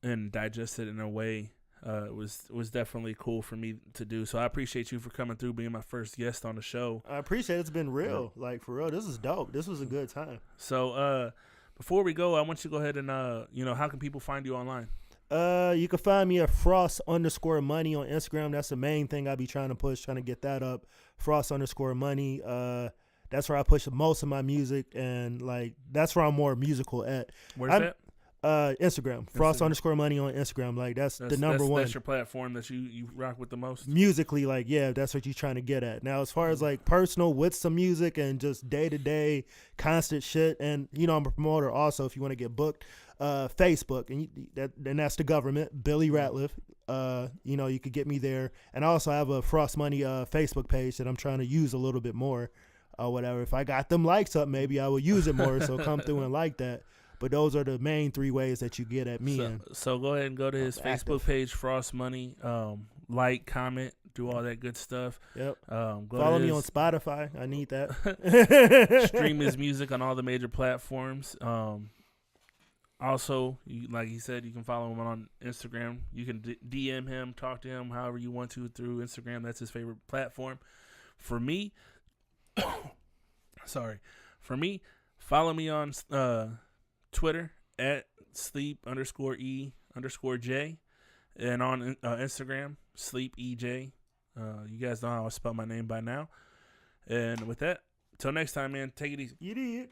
and digest it in a way, was definitely cool for me to do. So I appreciate you for coming through, being my first guest on the show. I appreciate it. It's been real, like for real. This is dope. This was a good time. So before we go, I want you to go ahead and how can people find you online? You can find me at Frost_money on Instagram. That's the main thing I be trying to push, trying to get that up. Frost_money. That's where I push most of my music, and like that's where I'm more musical at. Where's that? Instagram. Frost_money on Instagram. Like that's the number one. That's your platform that you rock with the most. Musically, like that's what you're trying to get at. Now, as far as like personal with some music and just day to day constant shit, and I'm a promoter also. If you want to get booked, Facebook and that's the government. Billy Ratliff. You could get me there, and I also have a Frost Money Facebook page that I'm trying to use a little bit more. Whatever. If I got them likes up, maybe I will use it more. So come through and like that. But those are the main 3 ways that you get at me. So go ahead and go to his Facebook page, Frost Money. Like, comment, do all that good stuff. Yep. Follow me on Spotify. I need that. Stream his music on all the major platforms. Also, like he said, you can follow him on Instagram. You can DM him, talk to him however you want to through Instagram. That's his favorite platform. For me, follow me on Twitter at sleep_e_j, and on Instagram sleepej. You guys know how I spell my name by now. And with that, till next time, man, take it easy. You did.